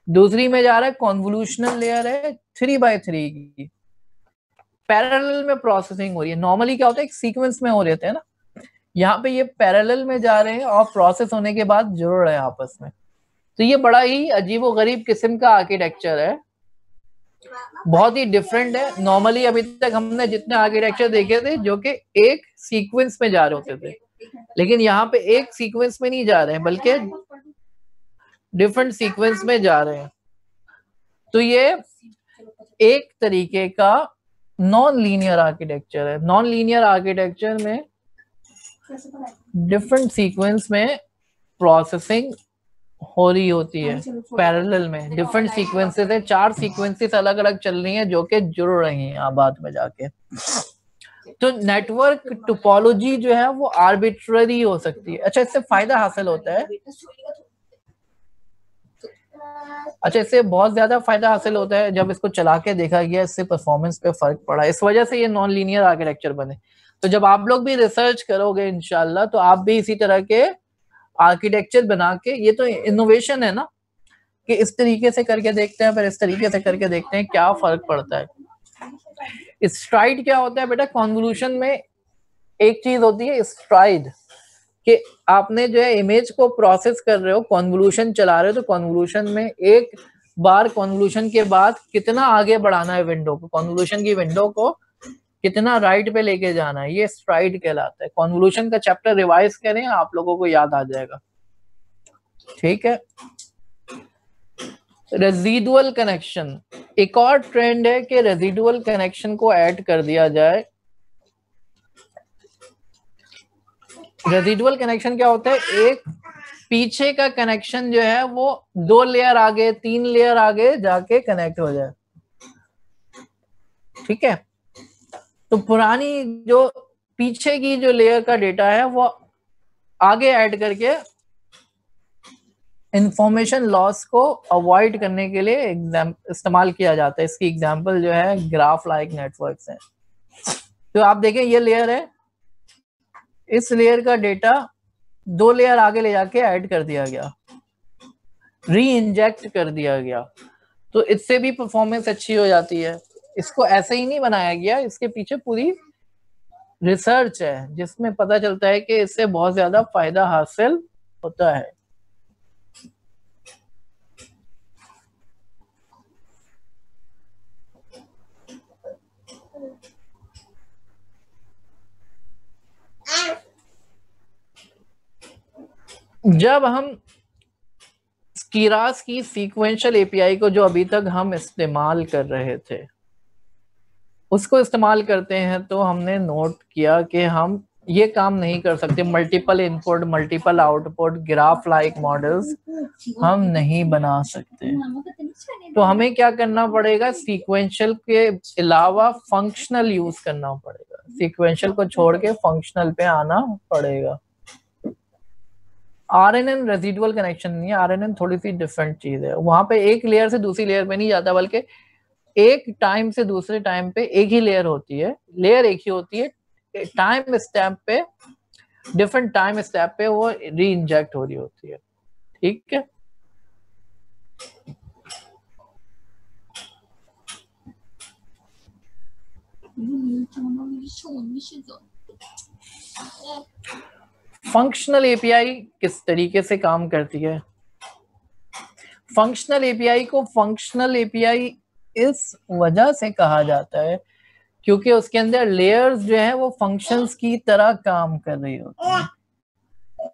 दूसरी में जा रहा है कॉन्वोल्यूशनल लेयर है 3 by 3 की। पैरेलल में प्रोसेसिंग हो रही है। नॉर्मली क्या होता है, एक सीक्वेंस में हो रहते हैं ना, यहाँ पे ये पैरेलल में जा रहे हैं और प्रोसेस होने के बाद जुड़ रहे हैं आपस में। तो ये बड़ा ही अजीबो गरीब किस्म का आर्किटेक्चर है, बहुत ही डिफरेंट है। नॉर्मली अभी तक हमने जितने आर्किटेक्चर देखे थे जो कि एक सीक्वेंस में जा रहे होते थे, लेकिन यहाँ पे एक सीक्वेंस में नहीं जा रहे हैं बल्कि डिफरेंट सीक्वेंस में जा रहे हैं। तो ये एक तरीके का नॉन लीनियर आर्किटेक्चर है। नॉन लीनियर आर्किटेक्चर में डिफरेंट सीक्वेंस में प्रोसेसिंग हो रही होती है पैरेलल में। डिफरेंट सीक्वेंसेस है, 4 सीक्वेंसेस अलग अलग चल रही हैं जो कि जुड़ रही हैं बाद में जाके। तो नेटवर्क टोपोलॉजी जो है वो आर्बिट्ररी हो सकती है। अच्छा, इससे फायदा हासिल होता है, अच्छा इससे बहुत ज्यादा फायदा हासिल होता है। जब इसको चला के देखा गया, इससे परफॉर्मेंस पे फर्क पड़ा, इस वजह से ये नॉन लीनियर आर्किटेक्चर बने। तो जब आप लोग भी रिसर्च करोगे इंशाल्लाह, तो आप भी इसी तरह के आर्किटेक्चर बना के, ये तो इनोवेशन है ना, कि इस तरीके से करके देखते हैं, फिर इस तरीके से करके देखते हैं क्या फर्क पड़ता है। स्ट्राइड क्या होता है बेटा? कॉन्वोल्यूशन में एक चीज होती है स्ट्राइड, कि आपने जो है इमेज को प्रोसेस कर रहे हो, कॉन्वोल्यूशन चला रहे हो, तो कॉन्वोल्यूशन में एक बार कॉन्वोल्यूशन के बाद कितना आगे बढ़ाना है विंडो को, कॉन्वोल्यूशन की विंडो को कितना राइट पे लेके जाना है, ये स्ट्राइड कहलाता है। कॉन्वोल्यूशन का चैप्टर रिवाइज करें, आप लोगों को याद आ जाएगा, ठीक है। रेजिडुअल कनेक्शन एक और ट्रेंड है कि रेजिडुअल कनेक्शन को ऐड कर दिया जाए। रेजिडुअल कनेक्शन क्या होता है? एक पीछे का कनेक्शन जो है वो 2 लेयर आगे, 3 लेयर आगे जाके कनेक्ट हो जाए, ठीक है। तो पुरानी जो पीछे की जो लेयर का डेटा है वो आगे ऐड करके इंफॉर्मेशन लॉस को अवॉइड करने के लिए इस्तेमाल किया जाता है। इसकी एग्जांपल जो है ग्राफ लाइक नेटवर्क्स है। तो आप देखें ये लेयर है, इस लेयर का डेटा 2 लेयर आगे ले जाके ऐड कर दिया गया, री इंजेक्ट कर दिया गया, तो इससे भी परफॉर्मेंस अच्छी हो जाती है। इसको ऐसे ही नहीं बनाया गया, इसके पीछे पूरी रिसर्च है जिसमें पता चलता है कि इससे बहुत ज्यादा फायदा हासिल होता है। जब हम कीरास की सीक्वेंशियल एपीआई को, जो अभी तक हम इस्तेमाल कर रहे थे, उसको इस्तेमाल करते हैं, तो हमने नोट किया कि हम ये काम नहीं कर सकते। Multiple input multiple output graph like models हम नहीं बना सकते। तो हमें क्या करना पड़ेगा? सीक्वेंशियल के अलावा फंक्शनल यूज करना पड़ेगा। सीक्वेंशियल को छोड़ के फंक्शनल पे आना पड़ेगा। आरएनएन रेजिडुअल कनेक्शन नहीं है, आरएनएन थोड़ी सी डिफरेंट चीज है। वहां पे एक लेयर से दूसरी लेयर पे नहीं जाता, बल्कि एक टाइम से दूसरे टाइम पे एक ही लेयर होती है, लेयर एक ही होती है, टाइम स्टेप पे, डिफरेंट टाइम स्टेप पे वो री इंजेक्ट हो रही होती है, ठीक है। फंक्शनल एपीआई किस तरीके से काम करती है? फंक्शनल एपीआई को फंक्शनल एपीआई इस वजह से कहा जाता है क्योंकि उसके अंदर लेयर्स जो है वो फंक्शंस की तरह काम कर रही होती हैं,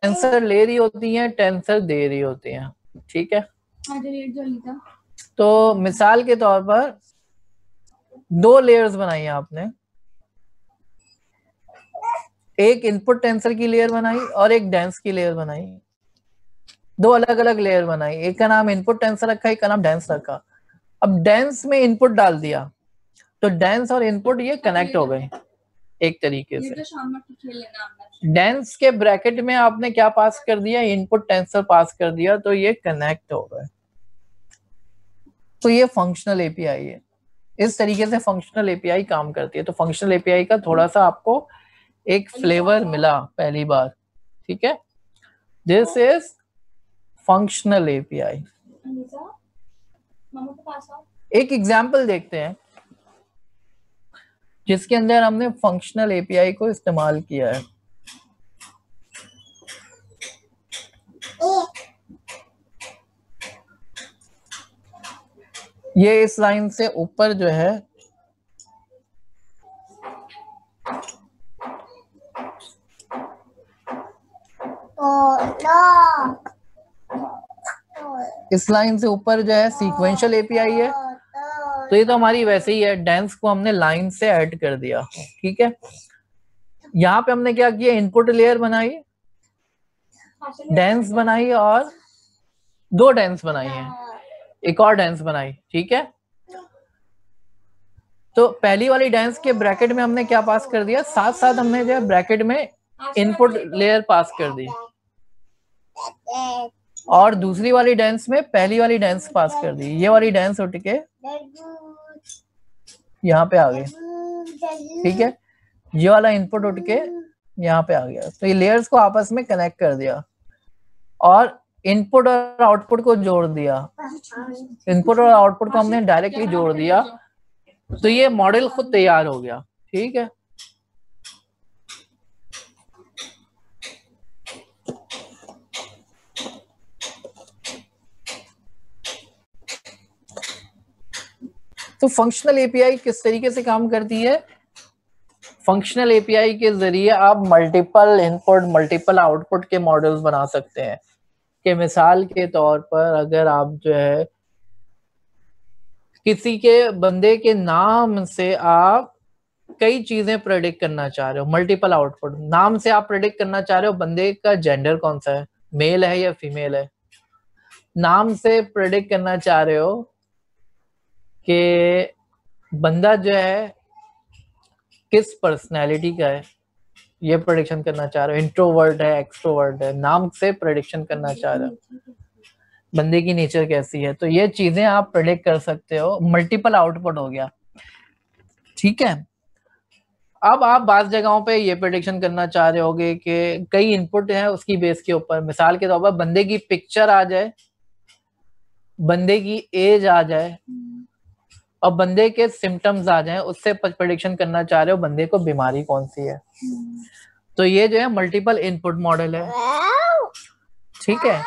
टेंसर ले रही होती हैं, टेंसर दे रही होती हैं, ठीक है। तो मिसाल के तौर पर 2 लेयर्स बनाई है आपने, एक इनपुट टेंसर की लेयर बनाई और एक डेंस की लेयर बनाई, 2 अलग अलग लेयर बनाई। एक का नाम इनपुट टेंसर रखा, एक का नाम डेंस रखा। अब डेंस में इनपुट डाल दिया तो डेंस और इनपुट ये कनेक्ट हो गए एक तरीके से। डेंस के ब्रैकेट में आपने क्या पास कर दिया? इनपुट टेंसर पास कर दिया, तो ये कनेक्ट हो गए। तो ये फंक्शनल एपीआई है। इस तरीके से फंक्शनल एपीआई काम करती है। तो फंक्शनल एपीआई का थोड़ा सा आपको एक फ्लेवर मिला पहली बार, ठीक है। This is functional API. एक एग्जांपल देखते हैं जिसके अंदर हमने फंक्शनल एपीआई को इस्तेमाल किया है। ये इस लाइन से ऊपर जो है इस लाइन से ऊपर जो है सीक्वेंशियल एपीआई है तो ये तो हमारी वैसे ही है, डेंस को हमने लाइन से ऐड कर दिया, ठीक है। यहाँ पे हमने क्या किया, इनपुट लेयर बनाई, डेंस बनाई और 2 डेंस बनाई है, एक और डेंस बनाई, ठीक है। तो पहली वाली डेंस के ब्रैकेट में हमने क्या पास कर दिया, साथ साथ हमने जो है ब्रैकेट में इनपुट लेयर पास कर दी, और दूसरी वाली डेंस में पहली वाली डेंस पास कर दी। ये वाली डेंस उठ के यहाँ पे आ गई, ठीक है। ये वाला इनपुट उठ के यहाँ पे आ गया। तो ये लेयर्स को आपस में कनेक्ट कर दिया और इनपुट और आउटपुट को जोड़ दिया। इनपुट और आउटपुट को हमने डायरेक्टली जोड़ दिया, तो ये मॉडल खुद तैयार हो गया, ठीक है। तो फंक्शनल एपीआई किस तरीके से काम करती है? फंक्शनल एपीआई के जरिए आप मल्टीपल इनपुट मल्टीपल आउटपुट के मॉडल्स बना सकते हैं। कि मिसाल के तौर पर अगर आप जो है किसी के बंदे के नाम से आप कई चीजें प्रेडिक्ट करना चाह रहे हो, मल्टीपल आउटपुट, नाम से आप प्रेडिक्ट करना चाह रहे हो बंदे का जेंडर कौन सा है, मेल है या फीमेल है। नाम से प्रेडिक्ट करना चाह रहे हो कि बंदा जो है किस पर्सनैलिटी का है, ये प्रेडिक्शन करना चाह रहे हो, इंट्रोवर्ट है एक्सट्रोवर्ट है, नाम से प्रेडिक्शन करना चाह रहे हो बंदे की नेचर कैसी है। तो ये चीजें आप प्रेडिक्ट कर सकते हो, मल्टीपल आउटपुट हो गया, ठीक है। अब आप बात जगहों पे ये प्रेडिक्शन करना चाह रहे होगे कि कई इनपुट है उसकी बेस के ऊपर, मिसाल के तौर पर बंदे की पिक्चर आ जाए, बंदे की एज आ जाए और बंदे के सिम्टम्स आ जाएं, उससे प्रेडिक्शन करना चाह रहे हो बंदे को बीमारी कौन सी है। तो ये जो है मल्टीपल इनपुट मॉडल है, ठीक है।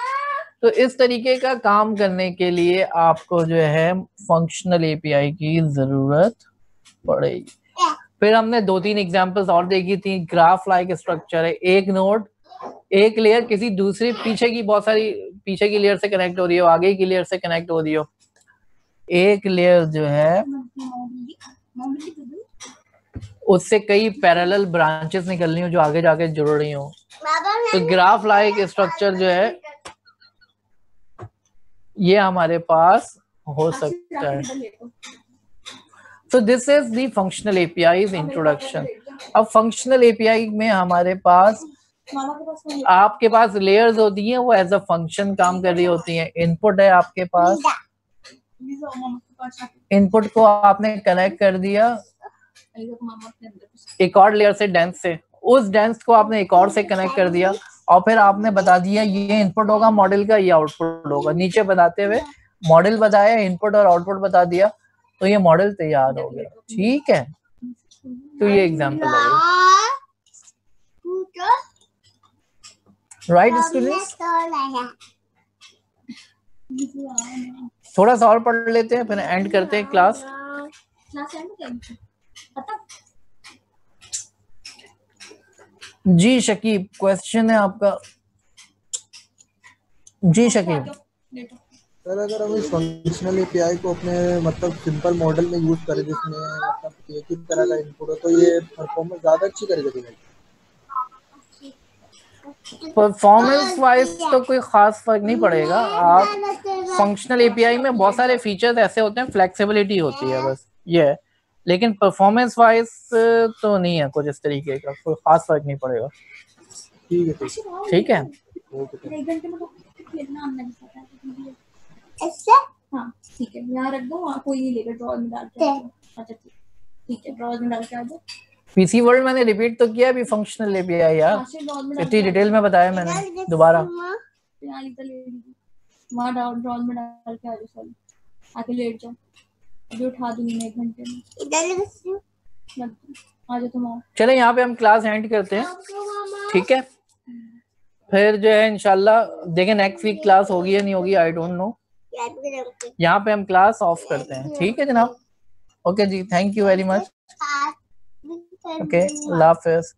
तो इस तरीके का काम करने के लिए आपको जो है फंक्शनल एपीआई की जरूरत पड़ेगी। फिर हमने 2-3 एग्जांपल्स और देखी थी। ग्राफ लाइक स्ट्रक्चर है, एक नोड एक लेयर किसी दूसरी पीछे की बहुत सारी पीछे की लेयर से कनेक्ट हो रही हो, आगे की लेयर से कनेक्ट हो रही हो, एक लेयर जो है उससे कई पैरेलल ब्रांचेस निकल रही हो जो आगे जाके जुड़ रही हो। तो ग्राफ लाइक स्ट्रक्चर जो है ये हमारे पास हो सकता है। So this is the functional API's introduction. अब functional API में हमारे पास आपके पास लेयर्स होती हैं, वो एज अ फंक्शन काम कर रही होती हैं। इनपुट है आपके पास, इनपुट को आपने कनेक्ट कर दिया एक और लेयर से, डेंस से, उस डेंस को आपने एक और से कनेक्ट कर दिया और फिर आपने बता दिया ये इनपुट होगा मॉडल का, ये आउटपुट होगा। नीचे बताते हुए मॉडल बताया, इनपुट और आउटपुट बता दिया, तो ये मॉडल तैयार हो गया, ठीक है। तो ये एग्जांपल है, राइट स्टूडेंट्स। थोड़ा सा और पढ़ लेते हैं फिर एंड करते हैं क्लास। जी शकीब, क्वेश्चन है आपका। जी शकीब। सर अगर हम इस फंक्शनल एपीआई को अपने मतलब सिंपल मॉडल में यूज करें जिसमें मतलब एक ही तरह का इनपुट हो, तो ये परफॉर्मेंस ज्यादा अच्छी करेगा। परफॉर्मेंस वाइज तो कोई खास फर्क नहीं पड़ेगा। आप फंक्शनल एपीआई में बहुत सारे फीचर्स ऐसे होते हैं, फ्लेक्सिबिलिटी होती है बस ये है, लेकिन परफॉर्मेंस वाइज तो नहीं है कुछ इस तरीके का, कोई खास फर्क नहीं पड़ेगा। ठीक है। हाँ ठीक है, यहाँ रख दो, कोई नहीं लेकर ड्रॉर में डाल के। अच्छा ठीक है, ड्रॉर में डाल के आ जाओ। पीसी वर्ल्ड मैंने रिपीट तो किया अभी फंक्शनल एपीआई यार, इतनी डिटेल में बताया मैंने दोबारा। वहाँ ड्रॉर में डाल के आ जाओ, सॉरी आके लेट जाओ, अभी उठा दूंगी मैं 1 घंटे में। आ जाओ तुम आओ। चले यहाँ पे हम क्लास एंड करते हैं, ठीक है। फिर जो है इंशाल्लाह देखें नेक्स्ट वीक क्लास होगी या नहीं होगी, आई डोंट नो। यहाँ पे हम क्लास ऑफ करते हैं, ठीक है जनाब। ओके जी, thank you very much. Okay, Allah हाफिज़।